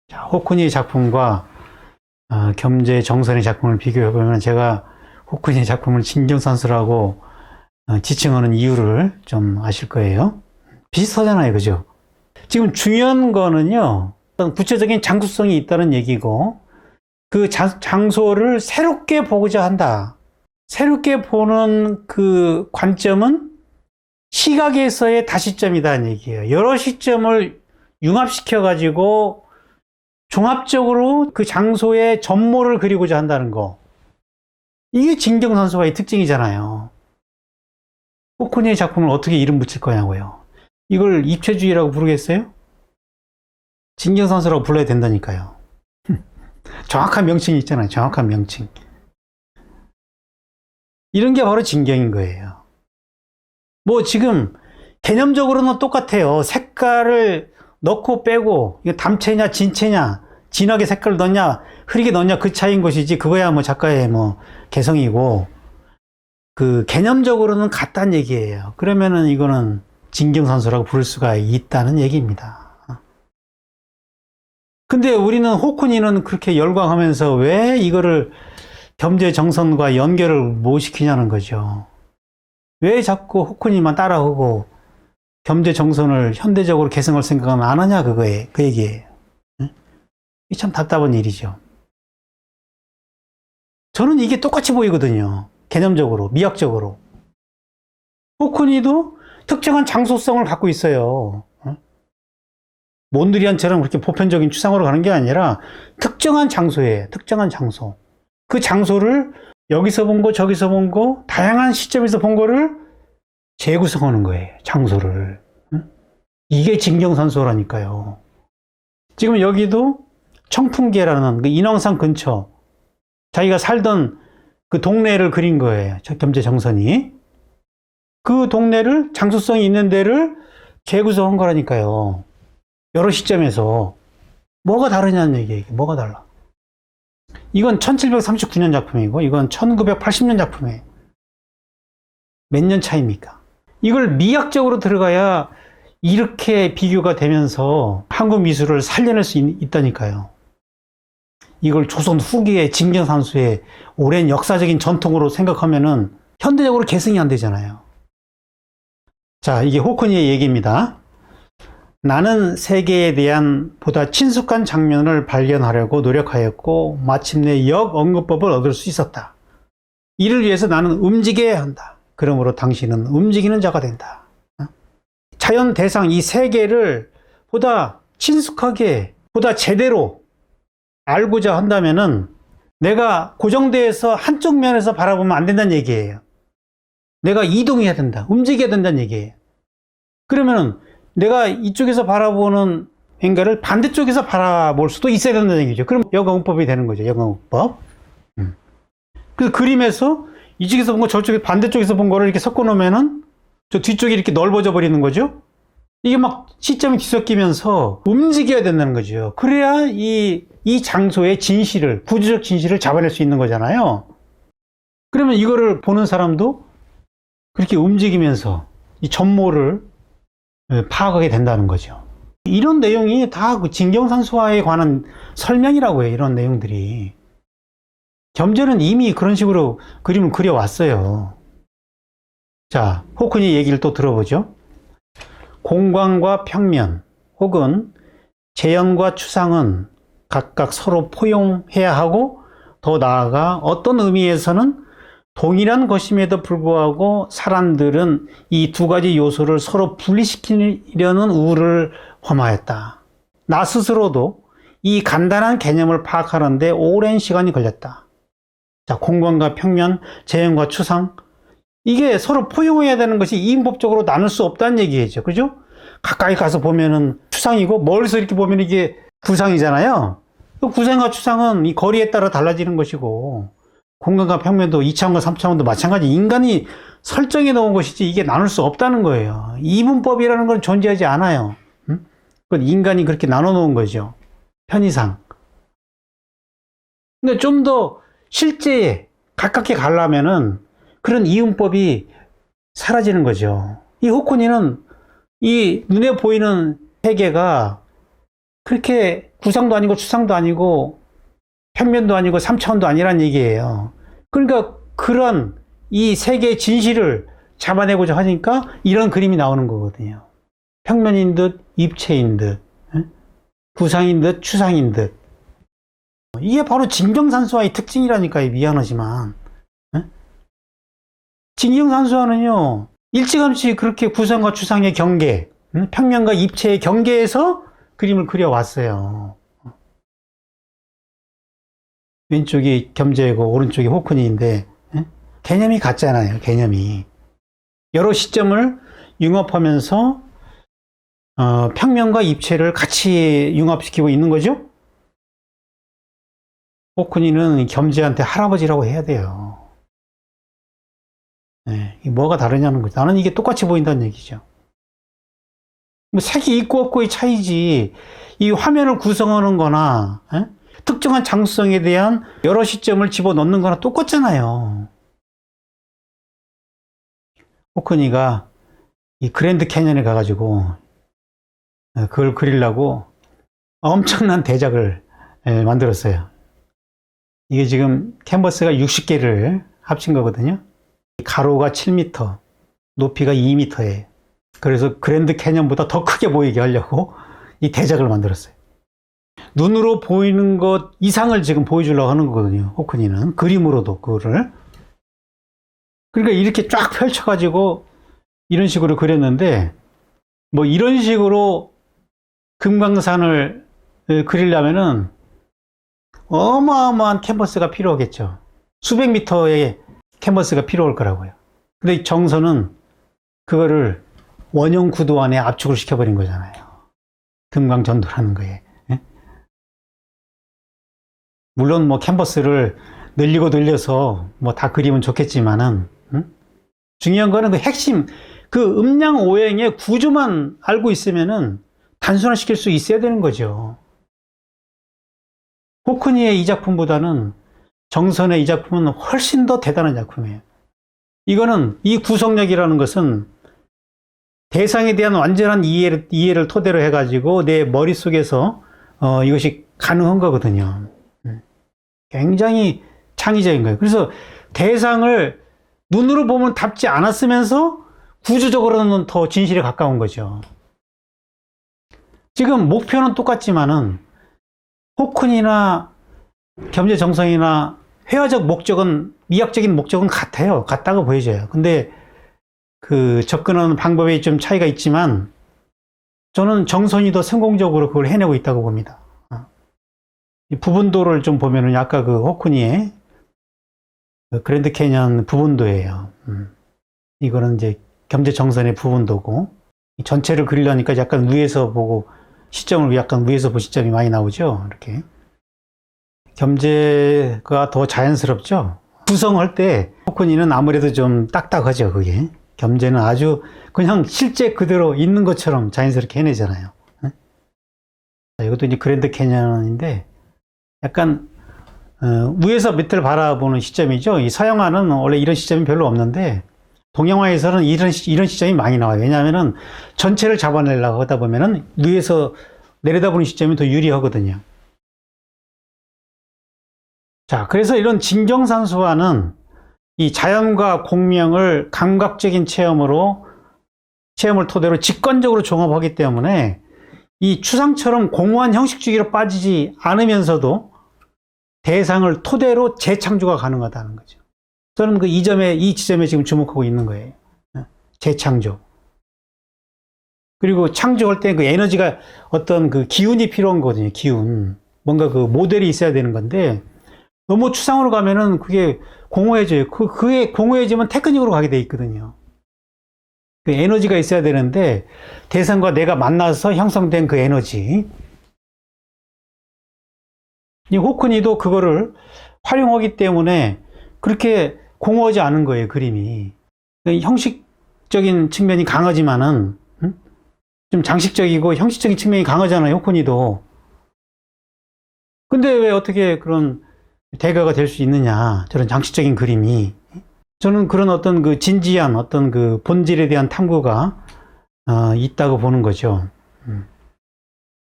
자, 호크니의 작품과 겸재 정선의 작품을 비교해보면 제가 호크니의 작품을 진경산수라고 지칭하는 이유를 좀 아실 거예요. 비슷하잖아요, 그죠? 지금 중요한 거는요, 구체적인 장소성이 있다는 얘기고, 그 장소를 새롭게 보고자 한다. 새롭게 보는 그 관점은 시각에서의 다시점이다는 얘기예요. 여러 시점을 융합시켜가지고 종합적으로 그 장소의 전모를 그리고자 한다는 거. 이게 진경산수화의 특징이잖아요. 호크니의 작품을 어떻게 이름 붙일 거냐고요. 이걸 입체주의라고 부르겠어요? 진경산수라고 불러야 된다니까요. 정확한 명칭이 있잖아요. 정확한 명칭. 이런 게 바로 진경인 거예요. 뭐 지금 개념적으로는 똑같아요. 색깔을 넣고 빼고, 이거 담채냐 진채냐, 진하게 색깔을 넣냐 흐리게 넣냐 그 차이인 것이지, 그거야 뭐 작가의 뭐 개성이고, 그 개념적으로는 같다는 얘기예요. 그러면은 이거는 진경산수라고 부를 수가 있다는 얘기입니다. 근데 우리는 호크니는 그렇게 열광하면서 왜 이거를 겸재 정선과 연결을 못 시키냐는 거죠. 왜 자꾸 호크니만 따라오고 겸재 정선을 현대적으로 개성할 생각은 안 하냐, 그 얘기예요. 이게 참 답답한 일이죠. 저는 이게 똑같이 보이거든요. 개념적으로, 미학적으로. 호크니도 특정한 장소성을 갖고 있어요. 몬드리안처럼 그렇게 보편적인 추상으로 가는 게 아니라 특정한 장소에, 특정한 장소. 그 장소를 여기서 본 거, 저기서 본 거, 다양한 시점에서 본 거를 재구성하는 거예요. 장소를. 이게 진경산수라니까요. 지금 여기도 청풍계라는 그 인왕산 근처, 자기가 살던 그 동네를 그린 거예요. 겸재 정선이. 그 동네를, 장소성이 있는 데를 재구성한 거라니까요. 여러 시점에서. 뭐가 다르냐는 얘기예요. 뭐가 달라. 이건 1739년 작품이고, 이건 1980년 작품이에요. 몇 년 차이입니까? 이걸 미학적으로 들어가야 이렇게 비교가 되면서 한국 미술을 살려낼 수 있다니까요. 이걸 조선 후기의 진경산수의 오랜 역사적인 전통으로 생각하면은 현대적으로 계승이 안 되잖아요. 자, 이게 호크니의 얘기입니다. 나는 세계에 대한 보다 친숙한 장면을 발견하려고 노력하였고 마침내 역언급법을 얻을 수 있었다. 이를 위해서 나는 움직여야 한다. 그러므로 당신은 움직이는 자가 된다. 자연 대상 이 세계를 보다 친숙하게, 보다 제대로 알고자 한다면은 내가 고정돼서 한쪽 면에서 바라보면 안 된다는 얘기예요. 내가 이동해야 된다. 움직여야 된다는 얘기예요. 그러면은 내가 이쪽에서 바라보는 행가를 반대쪽에서 바라볼 수도 있어야 된다는 얘기죠. 그럼 역언급법이 되는 거죠. 역언급법. 그래서 그림에서 이쪽에서 본 거 저쪽에 반대쪽에서 본 거를 이렇게 섞어 놓으면은 저 뒤쪽이 이렇게 넓어져 버리는 거죠. 이게 막 시점이 뒤섞이면서 움직여야 된다는 거죠. 그래야 이 장소의 진실을, 구조적 진실을 잡아낼 수 있는 거잖아요. 그러면 이거를 보는 사람도 그렇게 움직이면서 이 전모를 파악하게 된다는 거죠. 이런 내용이 다 그 진경산수화에 관한 설명이라고 해요. 이런 내용들이. 겸재는 이미 그런 식으로 그림을 그려왔어요. 자, 호크니 얘기를 또 들어보죠. 공광과 평면 혹은 재현과 추상은 각각 서로 포용해야 하고 더 나아가 어떤 의미에서는 동일한 것임에도 불구하고 사람들은 이 두 가지 요소를 서로 분리시키려는 우를 범하였다. 나 스스로도 이 간단한 개념을 파악하는데 오랜 시간이 걸렸다. 자, 공간과 평면, 재현과 추상. 이게 서로 포용해야 되는 것이 이분법적으로 나눌 수 없다는 얘기죠. 그죠? 가까이 가서 보면은 추상이고, 멀리서 이렇게 보면 이게 구상이잖아요. 구상과 추상은 이 거리에 따라 달라지는 것이고, 공간과 평면도 2차원과 3차원도 마찬가지 인간이 설정해 놓은 것이지 이게 나눌 수 없다는 거예요. 이분법이라는 건 존재하지 않아요. 그건 인간이 그렇게 나눠 놓은 거죠. 편의상. 근데 좀 더 실제에 가깝게 가려면은 그런 이분법이 사라지는 거죠. 이 호크니는 이 눈에 보이는 세계가 그렇게 구상도 아니고 추상도 아니고 평면도 아니고 3차원도 아니란 얘기예요. 그러니까 그런 이 세계의 진실을 잡아내고자 하니까 이런 그림이 나오는 거거든요. 평면인 듯, 입체인 듯, 구상인 듯, 추상인 듯. 이게 바로 진경산수화의 특징이라니까요. 미안하지만. 진경산수화는요, 일찌감치 그렇게 구상과 추상의 경계, 평면과 입체의 경계에서 그림을 그려왔어요. 왼쪽이 겸재고 오른쪽이 호크니인데 개념이 같잖아요. 개념이 여러 시점을 융합하면서 평면과 입체를 같이 융합시키고 있는 거죠. 호크니는 겸재한테 할아버지라고 해야 돼요. 네, 뭐가 다르냐는 거죠. 나는 이게 똑같이 보인다는 얘기죠. 뭐 색이 있고 없고의 차이지 이 화면을 구성하는 거나 특정한 장소성에 대한 여러 시점을 집어넣는 거나 똑같잖아요. 호크니가 이 그랜드 캐년에 가가지고 그걸 그리려고 엄청난 대작을 만들었어요. 이게 지금 캔버스가 60개를 합친 거거든요. 가로가 7m, 높이가 2m예요. 그래서 그랜드 캐년보다 더 크게 보이게 하려고 이 대작을 만들었어요. 눈으로 보이는 것 이상을 지금 보여주려고 하는 거거든요. 호크니는 그림으로도 그거를. 그러니까 이렇게 쫙 펼쳐가지고 이런 식으로 그렸는데 뭐 이런 식으로 금강산을 그리려면은 어마어마한 캔버스가 필요하겠죠. 수백 미터의 캔버스가 필요할 거라고요. 근데 정선은 그거를 원형 구도 안에 압축을 시켜버린 거잖아요. 금강전도라는 거에. 물론 뭐 캔버스를 늘리고 늘려서 뭐 다 그리면 좋겠지만은 중요한 거는 그 핵심 그 음양 오행의 구조만 알고 있으면은 단순화시킬 수 있어야 되는 거죠. 호크니의 이 작품보다는 정선의 이 작품은 훨씬 더 대단한 작품이에요. 이거는 이 구성력이라는 것은 대상에 대한 완전한 이해를 토대로 해가지고 내 머릿속에서 이것이 가능한 거거든요. 굉장히 창의적인 거예요. 그래서 대상을 눈으로 보면 닿지 않았으면서 구조적으로는 더 진실에 가까운 거죠. 지금 목표는 똑같지만은 호크니나 겸재정성이나 회화적 목적은 미학적인 목적은 같아요. 같다고 보여져요. 근데 그 접근하는 방법에 좀 차이가 있지만 저는 정선이 더 성공적으로 그걸 해내고 있다고 봅니다. 이 부분도를 좀 보면은 아까 그 호크니의 그랜드 캐년 부분도예요. 이거는 이제 겸재정선의 부분도고 전체를 그리려니까 약간 위에서 보고 시점을 약간 위에서 본 시점이 많이 나오죠. 이렇게 겸재가 더 자연스럽죠. 구성할 때 호크니는 아무래도 좀 딱딱하죠. 그게 겸재는 아주 그냥 실제 그대로 있는 것처럼 자연스럽게 해내잖아요. 자, 이것도 이제 그랜드 캐년인데 약간 위에서 밑을 바라보는 시점이죠. 이 서양화는 원래 이런 시점이 별로 없는데 동양화에서는 이런 시점이 많이 나와요. 왜냐하면은 전체를 잡아내려고 하다 보면은 위에서 내려다보는 시점이 더 유리하거든요. 자, 그래서 이런 진경산수화는 이 자연과 공명을 감각적인 체험을 토대로 직관적으로 종합하기 때문에 이 추상처럼 공허한 형식주의로 빠지지 않으면서도 대상을 토대로 재창조가 가능하다는 거죠. 저는 이 지점에 지금 주목하고 있는 거예요. 재창조. 그리고 창조할 때 그 에너지가 어떤 그 기운이 필요한 거거든요. 기운. 뭔가 그 모델이 있어야 되는 건데, 너무 추상으로 가면은 그게 공허해져요. 그게 공허해지면 테크닉으로 가게 돼 있거든요. 그 에너지가 있어야 되는데, 대상과 내가 만나서 형성된 그 에너지. 이 호크니도 그거를 활용하기 때문에 그렇게 공허하지 않은 거예요, 그림이. 형식적인 측면이 강하지만은, 좀 장식적이고 형식적인 측면이 강하잖아요, 호크니도. 근데 왜 어떻게 그런 대가가 될 수 있느냐, 저런 장식적인 그림이. 저는 그런 어떤 그 진지한 어떤 그 본질에 대한 탐구가 있다고 보는 거죠.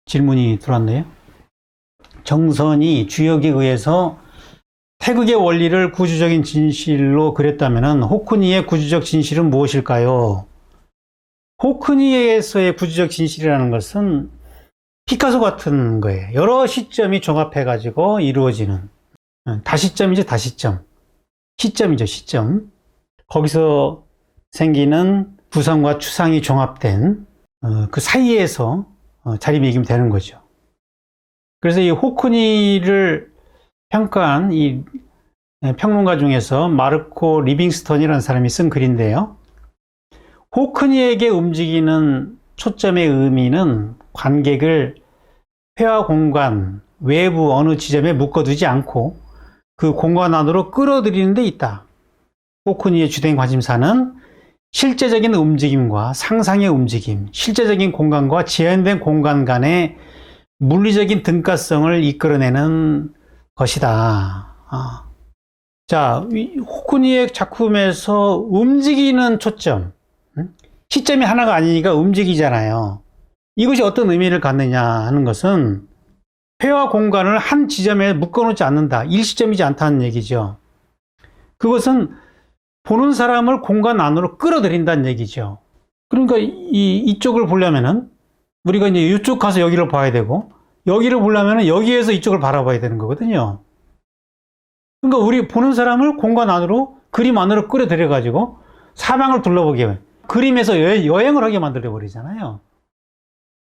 질문이 들어왔네요. 정선이 주역에 의해서 태극의 원리를 구주적인 진실로 그렸다면 호크니의 구주적 진실은 무엇일까요? 호크니에서의 구주적 진실이라는 것은 피카소 같은 거예요. 여러 시점이 종합해가지고 이루어지는. 다시점이죠, 다시점. 시점이죠, 시점. 거기서 생기는 구성과 추상이 종합된 그 사이에서 자리매김이 되는 거죠. 그래서 이 호크니를 평가한 이 평론가 중에서 마르코 리빙스턴이라는 사람이 쓴 글인데요. 호크니에게 움직이는 초점의 의미는 관객을 회화 공간 외부 어느 지점에 묶어두지 않고 그 공간 안으로 끌어들이는 데 있다. 호크니의 주된 관심사는 실제적인 움직임과 상상의 움직임, 실제적인 공간과 제한된 공간 간의 물리적인 등가성을 이끌어내는 것이다. 자, 호크니의 작품에서 움직이는 초점, 시점이 하나가 아니니까 움직이잖아요. 이것이 어떤 의미를 갖느냐 하는 것은 회화 공간을 한 지점에 묶어놓지 않는다. 일시점이지 않다는 얘기죠. 그것은 보는 사람을 공간 안으로 끌어들인다는 얘기죠. 그러니까 이쪽을 보려면은 우리가 이제 이쪽 가서 여기를 봐야 되고, 여기를 보려면은 여기에서 이쪽을 바라봐야 되는 거거든요. 그러니까 우리 보는 사람을 공간 안으로, 그림 안으로 끌어들여 가지고 사방을 둘러보게, 그림에서 여행을 하게 만들어 버리잖아요.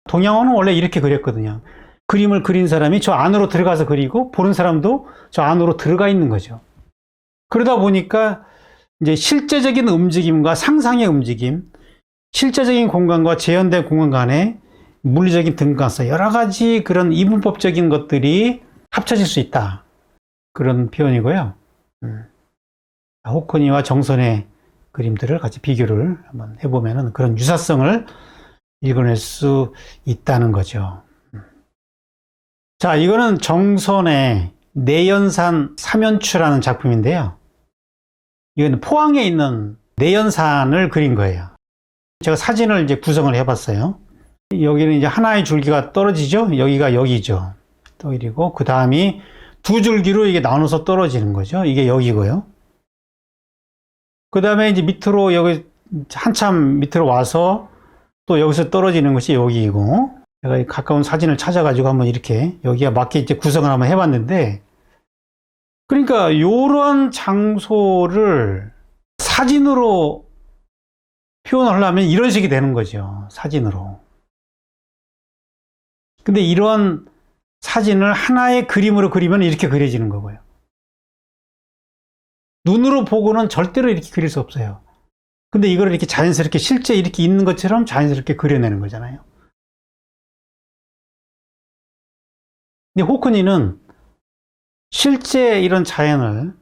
동양화는 원래 이렇게 그렸거든요. 그림을 그린 사람이 저 안으로 들어가서 그리고 보는 사람도 저 안으로 들어가 있는 거죠. 그러다 보니까 이제 실제적인 움직임과 상상의 움직임, 실제적인 공간과 재현된 공간 간의 물리적인 등가성, 여러 가지 그런 이분법적인 것들이 합쳐질 수 있다. 그런 표현이고요. 호크니와 정선의 그림들을 같이 비교를 한번 해보면 그런 유사성을 읽어낼 수 있다는 거죠. 자, 이거는 정선의 내연산 삼연추라는 작품인데요. 이건 포항에 있는 내연산을 그린 거예요. 제가 사진을 이제 구성을 해봤어요. 여기는 이제 하나의 줄기가 떨어지죠. 여기가 여기죠. 또 그리고 그 다음이 두 줄기로 이게 나눠서 떨어지는 거죠. 이게 여기고요. 그 다음에 이제 밑으로 여기 한참 밑으로 와서 또 여기서 떨어지는 것이 여기이고, 제가 가까운 사진을 찾아가지고 한번 이렇게 여기가 맞게 이제 구성을 한번 해봤는데, 그러니까 이런 장소를 사진으로 표현하려면 이런 식이 되는 거죠. 사진으로. 근데 이런 사진을 하나의 그림으로 그리면 이렇게 그려지는 거고요. 눈으로 보고는 절대로 이렇게 그릴 수 없어요. 근데 이걸 이렇게 자연스럽게 실제 이렇게 있는 것처럼 자연스럽게 그려내는 거잖아요. 근데 호크니는 실제 이런 자연을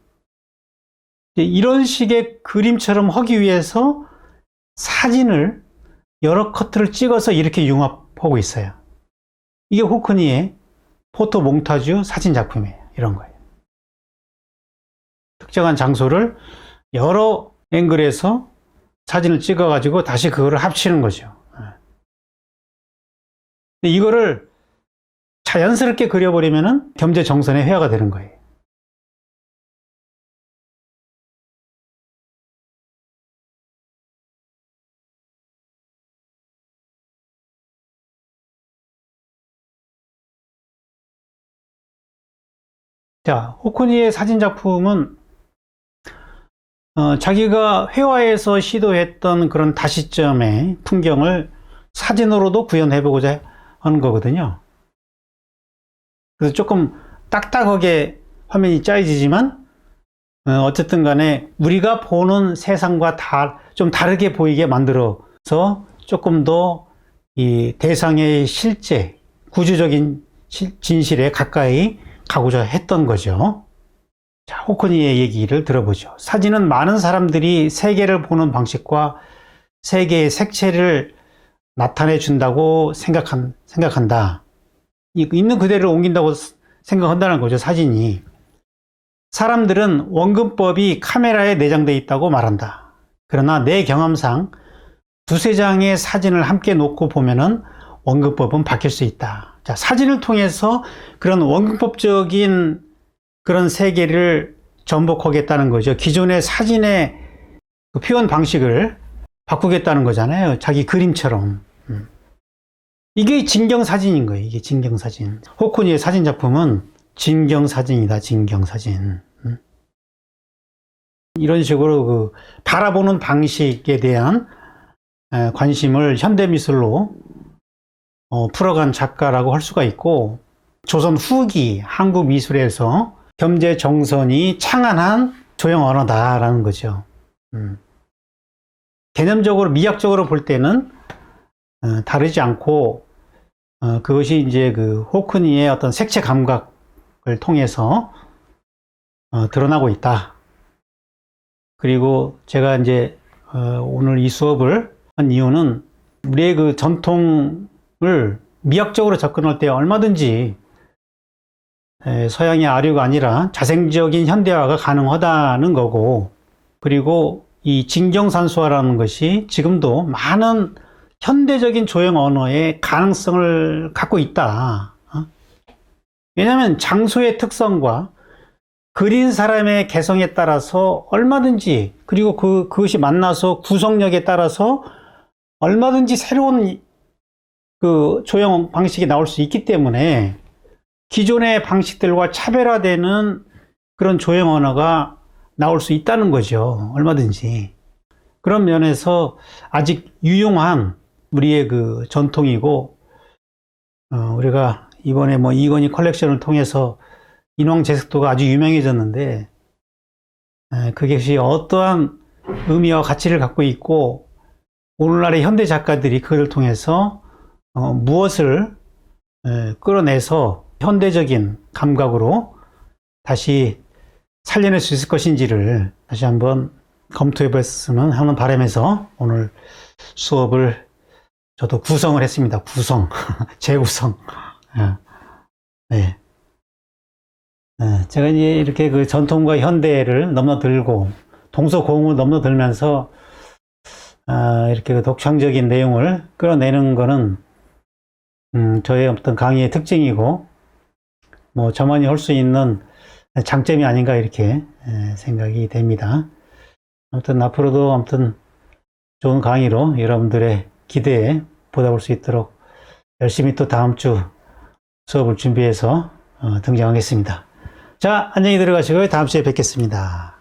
이런 식의 그림처럼 하기 위해서 사진을 여러 커트를 찍어서 이렇게 융합하고 있어요. 이게 호크니의 포토 몽타주 사진 작품이에요. 이런 거예요. 특정한 장소를 여러 앵글에서 사진을 찍어가지고 다시 그거를 합치는 거죠. 이거를 자연스럽게 그려버리면은 겸재정선의 회화가 되는 거예요. 자, 호크니의 사진 작품은 자기가 회화에서 시도했던 그런 다시점의 풍경을 사진으로도 구현해보고자 하는 거거든요. 그래서 조금 딱딱하게 화면이 짜여지지만 어쨌든 간에 우리가 보는 세상과 좀 다르게 보이게 만들어서 조금 더 이 대상의 실제, 구조적인 진실에 가까이 가고자 했던 거죠. 자, 호크니의 얘기를 들어보죠. 사진은 많은 사람들이 세계를 보는 방식과 세계의 색채를 나타내 준다고 생각한다. 있는 그대로 옮긴다고 생각한다는 거죠, 사진이. 사람들은 원근법이 카메라에 내장되어 있다고 말한다. 그러나 내 경험상 두세 장의 사진을 함께 놓고 보면은 원근법은 바뀔 수 있다. 자, 사진을 통해서 그런 원근법적인 그런 세계를 전복하겠다는 거죠. 기존의 사진의 그 표현 방식을 바꾸겠다는 거잖아요. 자기 그림처럼. 이게 진경사진인 거예요. 이게 진경사진. 호크니의 사진 작품은 진경사진이다. 진경사진. 이런 식으로 그 바라보는 방식에 대한 관심을 현대미술로 풀어간 작가라고 할 수가 있고, 조선 후기 한국 미술에서 겸재정선이 창안한 조형 언어다라는 거죠. 개념적으로 미학적으로 볼 때는 다르지 않고, 그것이 이제 그 호크니의 어떤 색채 감각을 통해서 드러나고 있다. 그리고 제가 이제 오늘 이 수업을 한 이유는 우리의 그 전통을 미학적으로 접근할 때 얼마든지 서양의 아류가 아니라 자생적인 현대화가 가능하다는 거고, 그리고 이 진경산수화라는 것이 지금도 많은 현대적인 조형 언어의 가능성을 갖고 있다. 왜냐하면 장소의 특성과 그린 사람의 개성에 따라서 얼마든지, 그리고 그것이 만나서 구성력에 따라서 얼마든지 새로운 그 조형 방식이 나올 수 있기 때문에 기존의 방식들과 차별화되는 그런 조형 언어가 나올 수 있다는 거죠. 얼마든지. 그런 면에서 아직 유용한 우리의 그 전통이고, 우리가 이번에 뭐 이건희 컬렉션을 통해서 인왕제석도가 아주 유명해졌는데, 그것이 어떠한 의미와 가치를 갖고 있고, 오늘날의 현대 작가들이 그걸 통해서 무엇을 끌어내서 현대적인 감각으로 다시 살려낼 수 있을 것인지를 다시 한번 검토해봤으면 하는 바람에서 오늘 수업을 저도 구성을 했습니다. 구성, 재구성. 네. 제가 이제 이렇게 그 전통과 현대를 넘나들고 동서고흥을 넘나들면서 이렇게 그 독창적인 내용을 끌어내는 거는 저의 어떤 강의의 특징이고, 뭐 저만이 할 수 있는 장점이 아닌가 이렇게 생각이 됩니다. 아무튼 앞으로도 아무튼 좋은 강의로 여러분들의 기대에 보답할 수 있도록 열심히 또 다음 주 수업을 준비해서 등장하겠습니다. 자, 안녕히 들어가시고요. 다음 주에 뵙겠습니다.